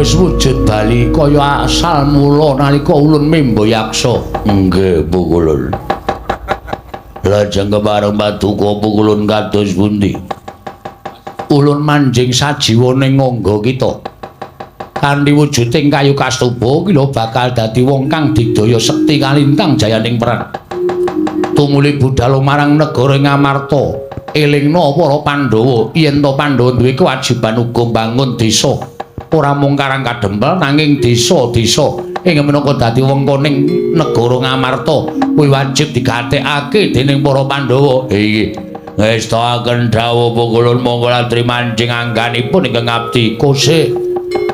wis wujud bali kaya asal mula nalika ulun mimba yaksa nggih Pukulun lajeng kepareng paduka Pukulun kados pundi ulun manjing sajiwaning ngangga kita kanthi wujuding kayu kastuba kila bakal dadi wong kang digdaya sekti kalintang jayaning perang tumuli budhal marang negara Ngamarta. Elingna para Pandhawa yen to Pandhawa duwe kewajiban uga mbangun desa. Ora mung Karang Kadempel nanging desa-desa ing minangka dadi wengkoning negara Ngamarta kuwi wajib digatekake dening para Pandhawa. Iki ngestaken dawuh pukulun monggo latri mancing angganipun ingkang ngabdi. Kose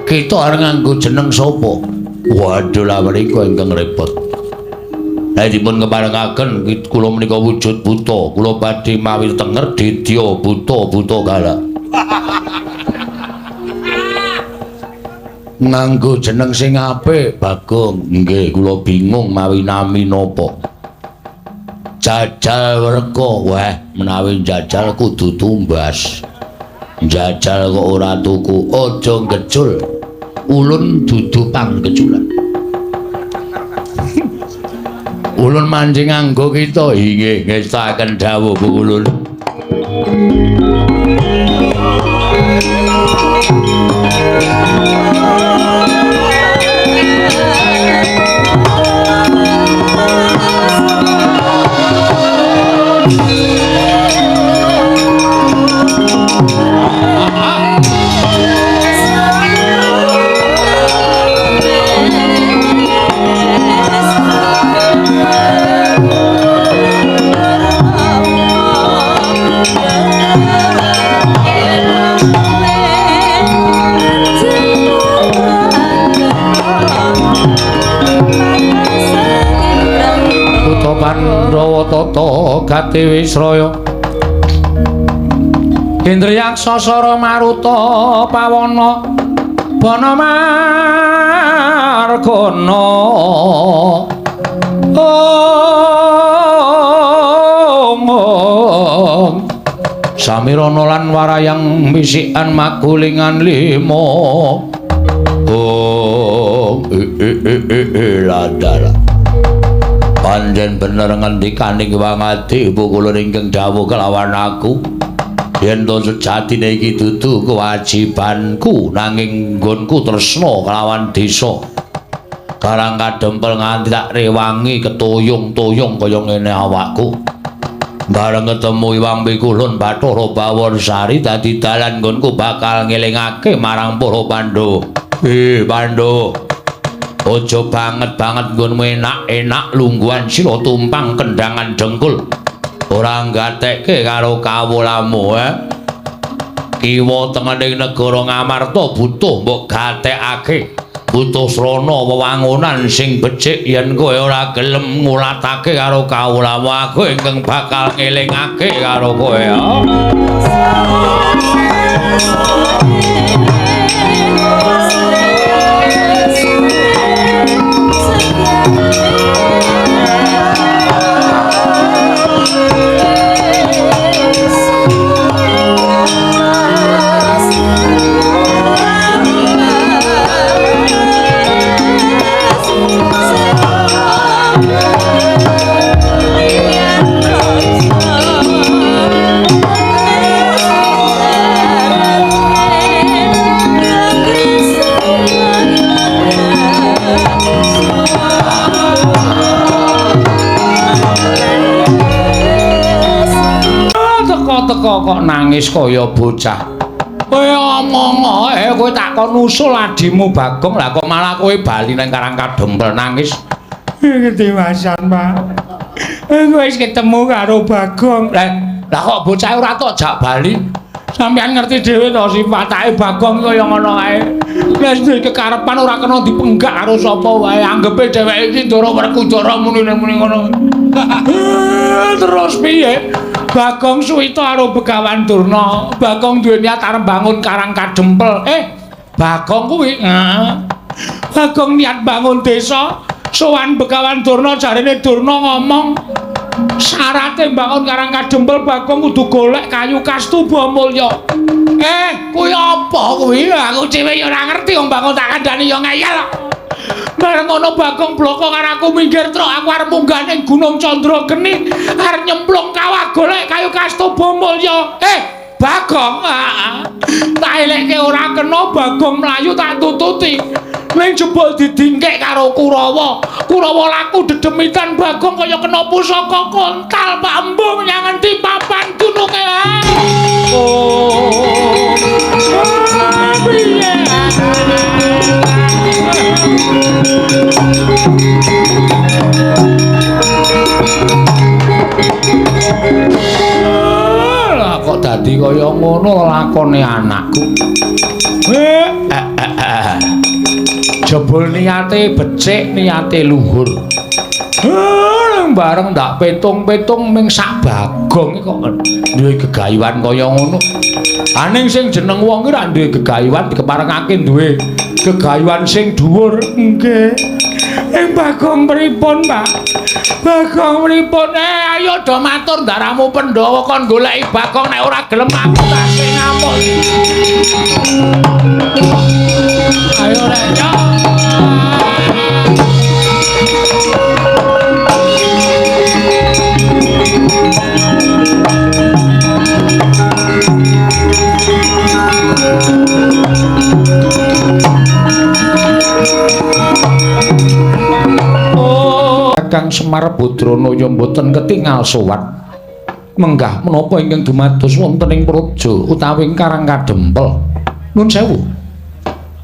kita arep nganggo jeneng sapa? Waduh lah menika ingkang repot. Dipun keparengaken kula menika wujud buta, kula badhe mawi tenger didya buta kala. Nganggo jeneng sing apik, Bagong. Nggih, kula bingung mawi nami napa. Jajal Werka. Wah, menawi jajal kudu tumbas. Jajal kok ora tuku, aja ngecul. Ulun dudu pangkeculan. Ulun mancing nganggo kita inggih ngestaken dawuh Ulun. Pandhawa tata gati Wisraya Indriyaksa Sara Maruta Pawana Bana Margana Samirana lan warayang misikan magulingan lima ladala panjen bener ngendikaning wangadi ibu kula ingkang dawuh kelawan aku yen to sejatine iki dudu kewajibanku nanging nggonku tresna kelawan desa Karang Kadempel nganti tak rewangi ketoyong-toyong kaya ngene awakku bareng ketemu Iwang Pikulun Bathara Bawarsari dadi dalan nggonku bakal ngelingake marang para Pandhawa Pandhawa ojo banget-banget nggonmu enak-enak lungguhan sila tumpang kendangan dengkul. Ora nggatekke karo kawulamu kiwa tengening negara Ngamarta butuh mbok gatekake. Butuh srana wewangunan sing becik yen kowe ora gelem ngulatake karo kawulamu aku ingkang bakal ngelingake karo kowe. Teko kok nangis kaya bocah. Kowe omong kowe takon usul adimu Bagong lah kok malah kowe bali nang Karang Kadempel nangis. Kedewasan, Pak. Kowe wis ketemu karo Bagong. Lah kok bocah ora tok jak bali. Sampeyan ngerti dhewe to sifatake Bagong kaya ngono kae. Wis duwe kekarepan ora kena dipenggak karo sapa wae. Anggepe dheweke iki Ndara Werkudara muni ngono. Terus piye? Bagong suwita karo Begawan Durna. Bagong duwe niat arep bangun Karang Kadempel. Bagong kuwi Bagong niat bangun desa. Sowan Begawan Durna jarene Durna ngomong syaraté bangun Karang Kadempel Bagong kudu golek kayu kastuba mulya. Kuwi apa kuwi? Aku dhewe ya ora ngerti wong bangun tak kandhani ya ngeyel. Bareng ngono Bagong bloko karo aku minggir truk aku arep munggah ning Gunung Candrageni arep nyemplung kawah golek kayu kastuba mulya. Bagong tak elekke ora kena Bagong mlayu tak tututi ning jebul didingkek karo Kurawa Kurawa laku dedemitan Bagong kaya kena pusaka kontal pambuh menyang endi papan dununge. Piye? Lah kok dadi kaya ngono lakone anakku. Jebul niate becik, niate luhur. Bareng ndak petung-petung ming sak Bagong kok duwe gegayuhan kaya ngono. Aning sing jeneng wong ki ra duwe gegayuhan dikeparengake duwe gegayuhan sing dhuwur. Nggih. Bagong pripun, Pak? Bagong pripun? Ayo do matur ndaramu Pandhawa kon goleki Bagong nek ora gelem aku tak sing ngamuk. Ayo rek yo. Kakang Semar Badranaya mboten ketingal sowan. Menggah menapa ingkang dumados wonten ing praja utawi ing Karang Kadempel. Nuwun sewu.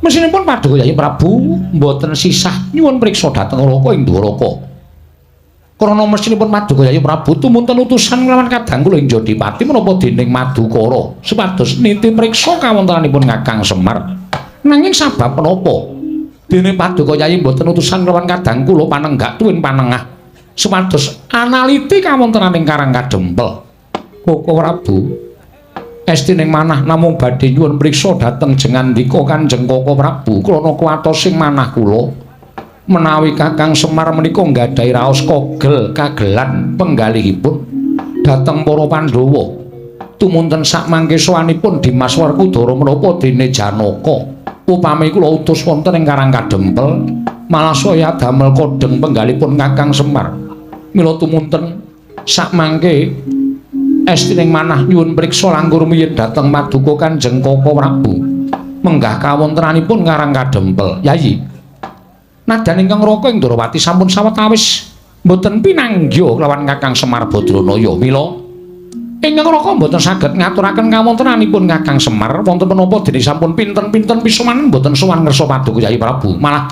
Mesinipun Paduka Yayi Prabu mboten sisah nyuwun priksa dhateng Raka ing Dwaraka. Krana mesinipun Paduka Yayi Prabu tumunten utusan kelawan kadang kula ing Jodipati menapa dening Madukara supados niti priksa kawontenanipun Kakang Semar. Nanging sabab menapa? Dene Paduka Yayi mboten utusan kelawan kadang kula panenggak tuwin panengah supados analiti kawontenaning Karang Kadempel. Koko Prabu estining manah namung badhe nyuwun priksa dhateng jengandika Kanjeng Koko Prabu krana kuwatosing manah kula menawi Kakang Semar menika nggadahi raos kogel kagelan penggalihipun dhateng para Pandhawa tumunten sak mangke sowanipun Dimas Werkudara menapa dene Janaka upami kula utus wonten ing Karang Kadempel malah saya damel kodeng penggalipun Kakang Semar mila tumunten sak mangke estining manah nyuwun priksa langkung rumiyin dhateng Paduka Kanjeng Koko Prabu menggah kawontenanipun Karang Kadempel. Yayi nadan ingkang Raka ing Ndrawati sampun sawetawis mboten pinanggya kelawan Kakang Semar Badranaya mila ingkang Raka mboten saged ngaturaken kawontenanipun Kakang Semar wonten menapa dene sampun pinten-pinten pisowanen mboten sowan ngersa Paduka Yayi Prabu malah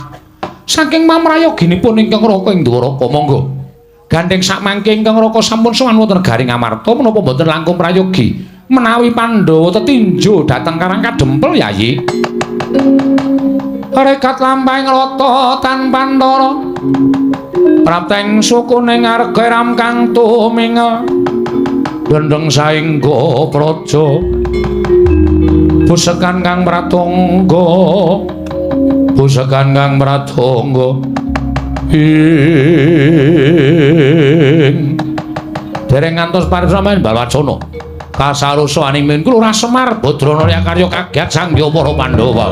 saking pamrayoginipun ingkang Raka ing Ndwaraka monggo gandeng sak mangke ingkang Raka sampun sowan wonten Garing Amarta menapa mboten langkung prayogi menawi Pandhawa tetinju dhateng Karang Kadempel Yayi. Rekat lampahing rata tanpa ndara prapteng sukuning argeram kang tumingel dendeng saengga praja pusekan kang pratangga dereng ngantos parisramen Balwacana kasarusaning min kula Semar Badranaya karya kagiat sanggya para Pandhawa.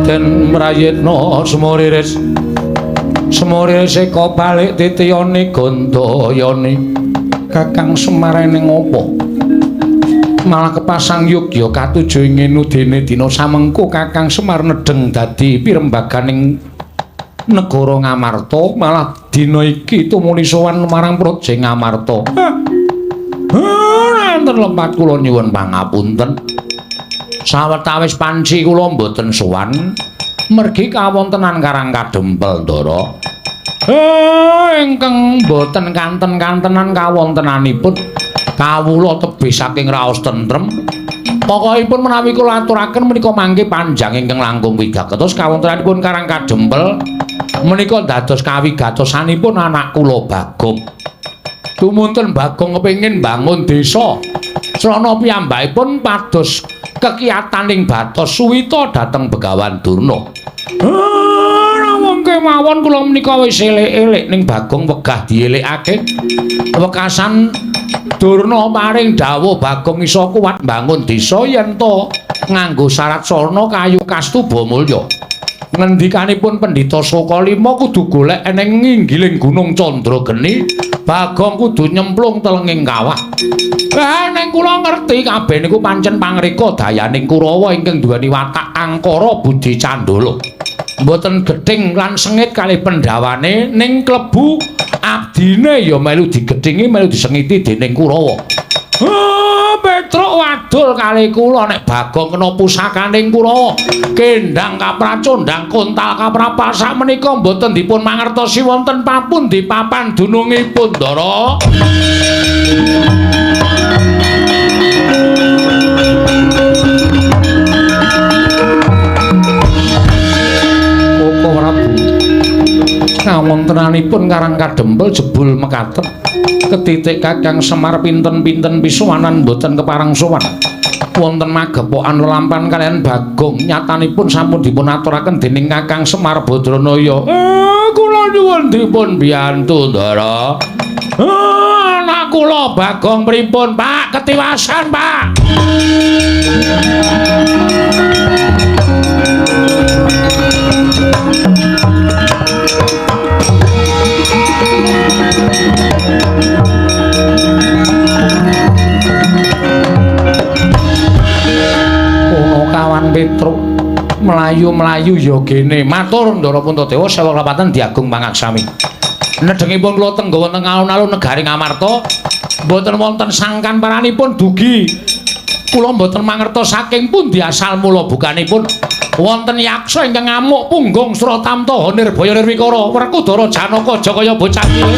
Den mrayitna semuriris eka balik titiyane gandayane Kakang Semar ning apa malah kepasang yogya katuju ingin dene dina samengko Kakang Semar nedeng dadi pirembaganing negara Ngamarta malah dina iki tumuli sowan marang Praja Ngamarta. Wonten lempat kula nyuwun pangapunten. Sawetawis panci kula mboten sowan mergi kawontenan Karang Kadempel Ndara. Ingkang mboten kanten-kantenan kawontenanipun kawula tebih saking raos tentrem. Pokokipun menawi kula aturaken menika mangke panjang ingkang langkung wigatos kawontenanipun Karang Kadempel menika dados kawigatosanipun anak kula Bagong. Tumunten Bagong kepengin bangun desa. Srana piyambakipun pados kekiyataning batos suwita dhateng Begawan Durna. Namung kemawon kula menika wis elek-elek ning Bagong wegah dielikake. Wekasan Durna paring dawuh Bagong isa kuwat bangun desa yen to nganggo syarat sarana kayu kastuba mulya. Ngendikanipun Pendhita Sokalima kudu golek eneng nginggiling Gunung Candrageni, Bagong kudu nyemplung telenging kawah. Ning kula ngerti kabeh niku pancen pangreka dayaning Kurawa ingkang duweni watak angkara budi candala. Mboten gething lan sengit kalih pendhawane ning klebu abdine ya melu digedhingi melu disengiti dening Kurawa. Petruk wadul kali kula nek Bagong kena pusakaning Kurawa. Kendang kapracondang kontal kaprapal sakmenika mboten dipun mangertosi wonten papundi papan dunungipun Ndara. Koko Prabu. Ngawontenanipun karang kadempel jebul mekaten. Ketitik Kakang Semar pinten-pinten pisuwanan boten keparang sowan. Wonten magepokan lelampan kalian Bagong nyatanipun sampun dipun aturaken dening Kakang Semar Badranaya. Kula nyuwun dipun biyantu Ndara. Anak kula Bagong pripun, Pak? Ketiwasan, Pak. Kawan Petruk melayu-melayu ya gene matur Ndara Puntadewa sewu klapatan diagung pangaksami. Nedhengipun kula tenggawa teng alun-alun negari Ngamarta mboten wonten sangkan paranipun dugi. Kula mboten mangertos saking pundi asal mula bukanipun wonten yaksa ingkang ngamuk punggung Suratamta Nirbaya Nirwikara Werkudara Janaka Jakaya bocah cilik.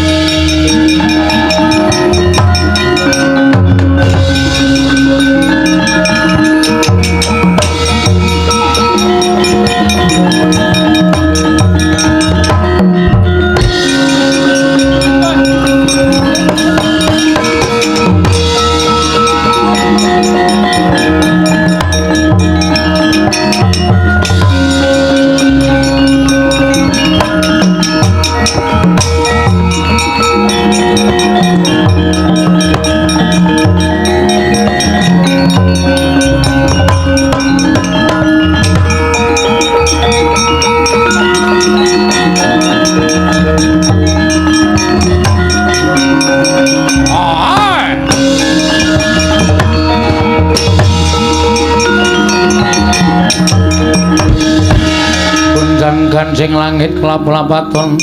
Gancing langit kelap-lapaton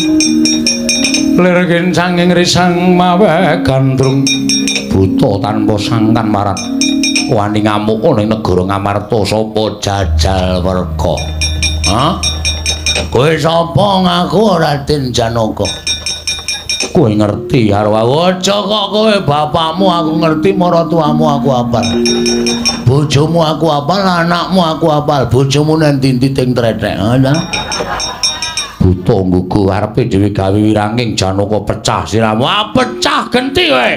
lirgin sanging risang mawe gandrung buta tanpa sangkan marat wani ngamuk ning negara Ngamarta sapa Jajal Werka. Kowe sapa ngaku Raden Janaka? Kowe ngerti karo aku? Aja kok kowe bapakmu aku ngerti, maratuamu aku apal. Bojomu aku apal, anakmu aku apal. Bojomu nang ndi ting tretek. Buta nggugu arepe dhewe gawe wiranging Janaka pecah siramu. Pecah genti kowe.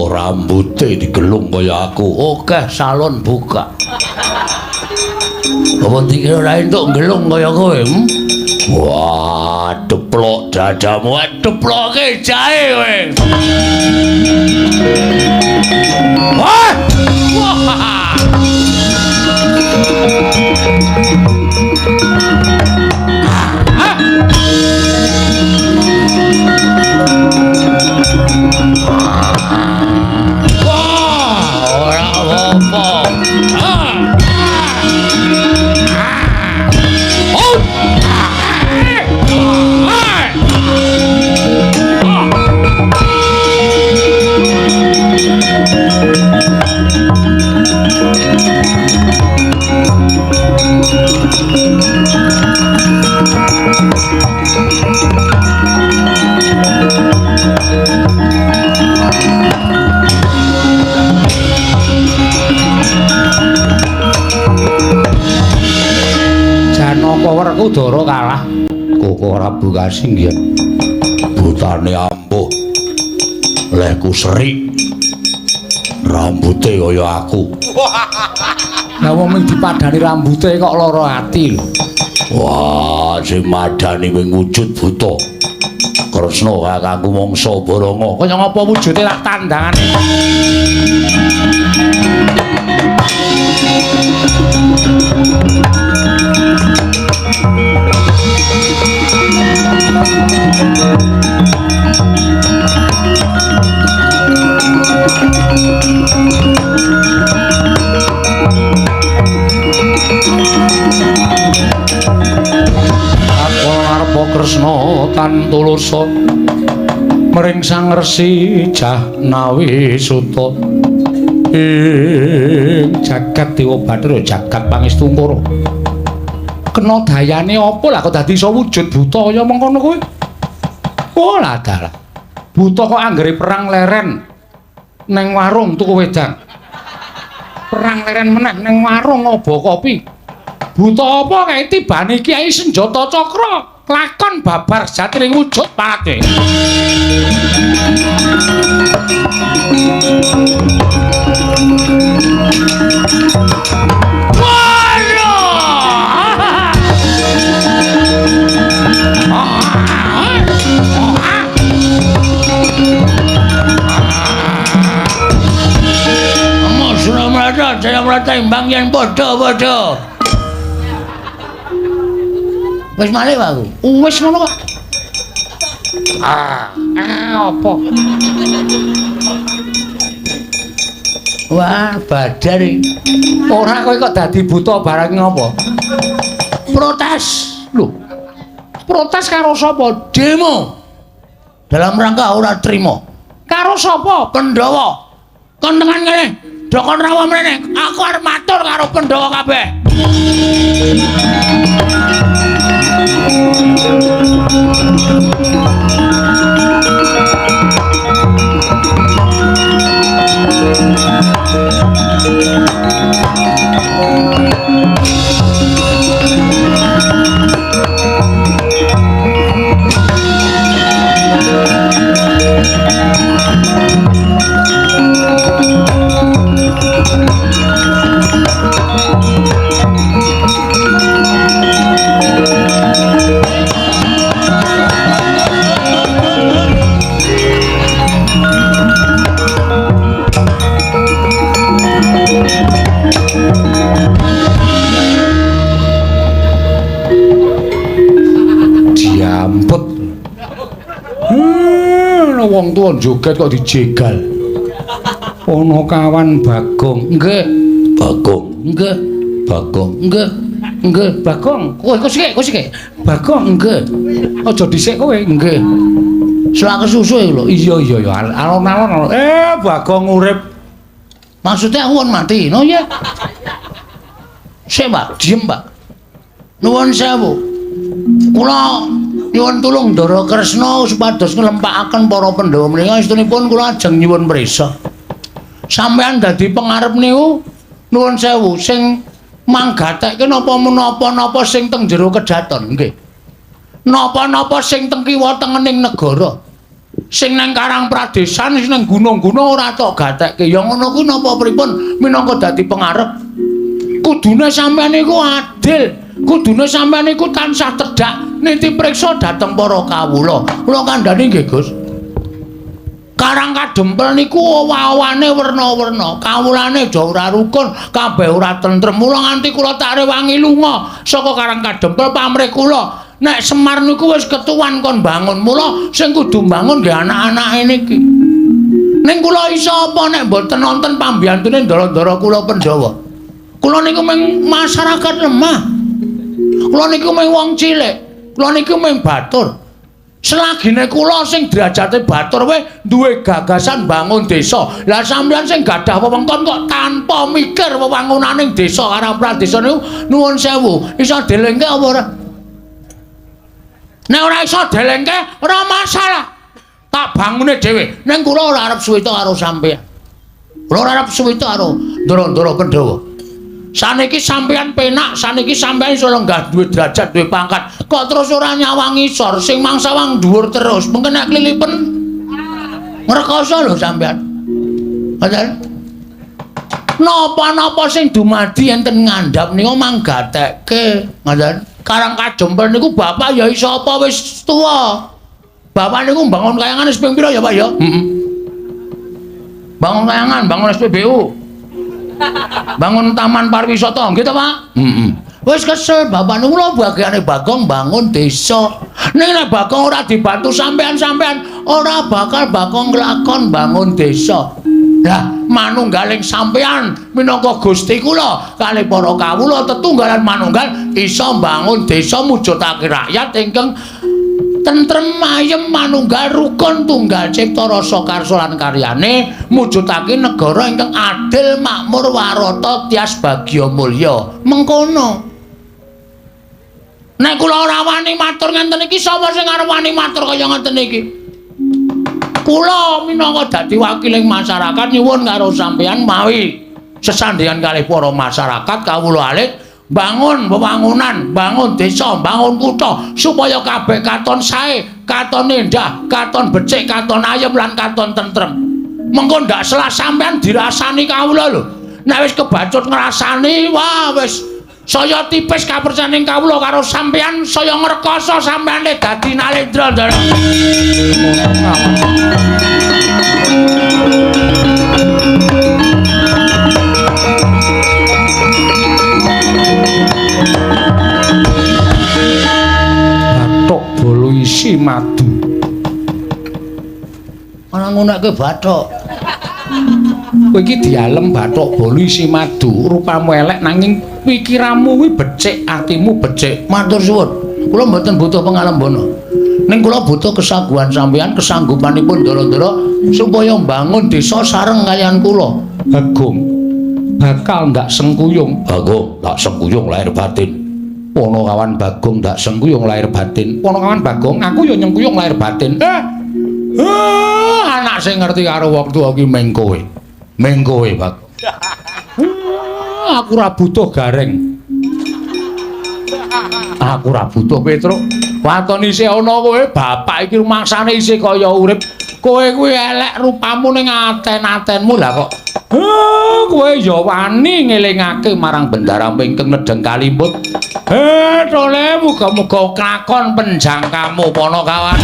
Rambute digelung kaya aku. Oke, salon buka. Apa dikira ora entuk gelung kaya kowe? Wah, deplok dadamu, deploke jahe kowe. Wah! Udara kalah Koko Prabu Kasinggihan butane ampuh lehku serik rambute kaya aku lah wong dipadani rambute kok lara ati lho wah sing madani wing wujud buta Kresna kakangku mangsa Baranga kaya ngapa wujude tak tandangane Kresna Tantulursa mring Sang Resi Jahnawi Suta ing jagat Dewa Bathara jagat Pangestungkara kena dayane apa lah kok dadi iso wujud buta kaya mengkono kowe oh lah dalah buta kok anggere perang leren ning warung tuku wedang perang leren meneh ning warung ngobo kopi buta apa kae tibane Kyai Senjata Cakra lakon babar jatining wujud pate Saya merata imbang yang bodoh-bodoh. Wis malih aku. Wis ngono kok. Apa? Wah, badar iki. Ora kowe kok dadi buta barang ngopo? Protes. Lho. Protes karo sapa? Demo. Dalam rangka ora trima. Karo sapa? Pandhawa. Kon tekan kene. Dokon rawa mrene. Aku arep matur karo Pandhawa kabeh. Diamput. Wong tuwa joget kok dijegal. Ana kawan Bagong. Nggih. Bagong. Nggih. Bagong. Nggih. Nggih, Bagong. Kowe sik. Bagong nggih. Aja dhisik kowe. Nggih. Slak kesusu lho. Iya. Alon-alon. Bagong urip. Maksudnya aku mati. No ya. Sik, Pak. Diem, Pak. Nuwun sewu. Kula nyuwun tulung Ndara Kresna supados nglempakaken para Pandhawa menika istunipun kula ajeng nyuwun prisa. Sampeyan dadi pengarep niku nuwun sewu sing manggatekke napa-napa sing teng jero kedaton nggih. Napa-napa sing teng kiwa tengening negara. Sing nang Karang Pradesan sing nang gunung-gunung ora tok gatekke. Ya ngono kuwi napa pripun minangka dadi pengarep. Kudune sampeyan niku adil. Kudune sampeyan niku tansah tedhak niti priksa dhateng para kawula. Kula kandhani nggih, Gus. Karang Kadempel niku owa-owane werna-werna. Kawulane aja ora rukun, kabeh ora tentrem. Mula nganti kula tak rewangi lunga saka Karang Kadempel pamrih kula. Nek Semar niku wis ketuwan kon bangun. Mula sing kudu bangun nggih anak-anake niki. Ning kula iso apa nek mboten nonton pambiyantune ndara-ndara kula Pandhawa. Kula niku mung masyarakat lemah. Kula niku mung wong cilik. Kula niku mung batur. Selagine kula sing derajate batur wae duwe gagasan bangun desa. Lah sampeyan sing gadah wewengkon kok tanpa mikir wewangunaning desa karo pradesa niku nuwun sewu, iso delengke apa ora? Nek ora iso delengke ora masalah. Tak bangune dhewe. Ning kula ora arep suwita karo sampeyan. Kula ora arep suwita karo ndara-ndara Pandhawa. Saniki sampeyan penak, saniki sampeyan iso lenggah duwe derajat, duwe pangkat. Kok terus ora nyawang isor, sing mangsa wang dhuwur terus. Mengko nek klilipen ngrekoso lho sampeyan. Ngoten. Napa-napa sing dumadi enten ngandhap niku manggatekke. Ngoten. Karang kajempel niku bapak ya iso apa wis tuwa. Bapak niku bangun kayangan wis ping pira ya, Pak ya? Heeh. Bangun kayangan, bangun SPBU. Bangun taman pariwisata nggih to, Pak? Heeh. Wis kesel bapak niku lho bagiane Bagong bangun desa. Ning nek Bagong ora dibantu sampean-sampean ora bakal Bagong nglakon bangun desa. Lah manunggaling sampean minangka Gusti kula kalih para kawula tetunggalan manunggal iso bangun desa mujudake rakyat ingkang tentrem ayem manunggal rukun tunggal cipta rasa karsa lan karyane mujudake negara ingkang adil makmur warata tias bagya mulya mengkono. Nek kula ora wani matur ngenten iki sapa sing arep wani matur kaya ngenten iki? Kula minangka dadi wakiling masyarakat nyuwun karo sampeyan mawi sesandingan kalih para masyarakat kawula alit bangun wewangunan, bangun desa, bangun kutha supaya kabeh katon sae, katon endah, katon becik, katon ayem lan katon tentrem. Mengko ndak salah sampean dirasani kawula lho. Nek wis kebacut ngrasani, wah wis saya tipis kapercayaning kawula karo sampean, saya ngrekoso sampean dadi nalendra. Bathok bolo isi madu. Ana nguneke bathok. Kowe iki dialem bathok bolo isi madu, rupamu elek nanging pikiranmu kuwi becik, atimu becik. Matur suwun. Kula mboten butuh pangalembono. Ning kula butuh kesaguhan sampeyan, kesanggupanipun ndara-ndara supaya mbangun desa sareng kaliyan kula. Bagong bakal ndak sengkuyung. Bagong ndak sengkuyung lahir batin. Ponokawan Bagong ndak sengkuyung lahir batin. Ponokawan Bagong aku ya nyengkuyung lahir batin. Anak sing ngerti karo wong tuwa ki meng kowe. Meng kowe, Bagong. Aku ora butuh gareng. Aku ora butuh Petruk. Waton isih ana kowe, bapak iki rumangsane isih kaya urip. Kowe kuwi elek rupamu ning aten-atenmu lah kok. Kowe ya wani ngelingake marang bendara ingkang nedeng kalimbut. Tole muga-muga klakon penjangkamu Ponokawan.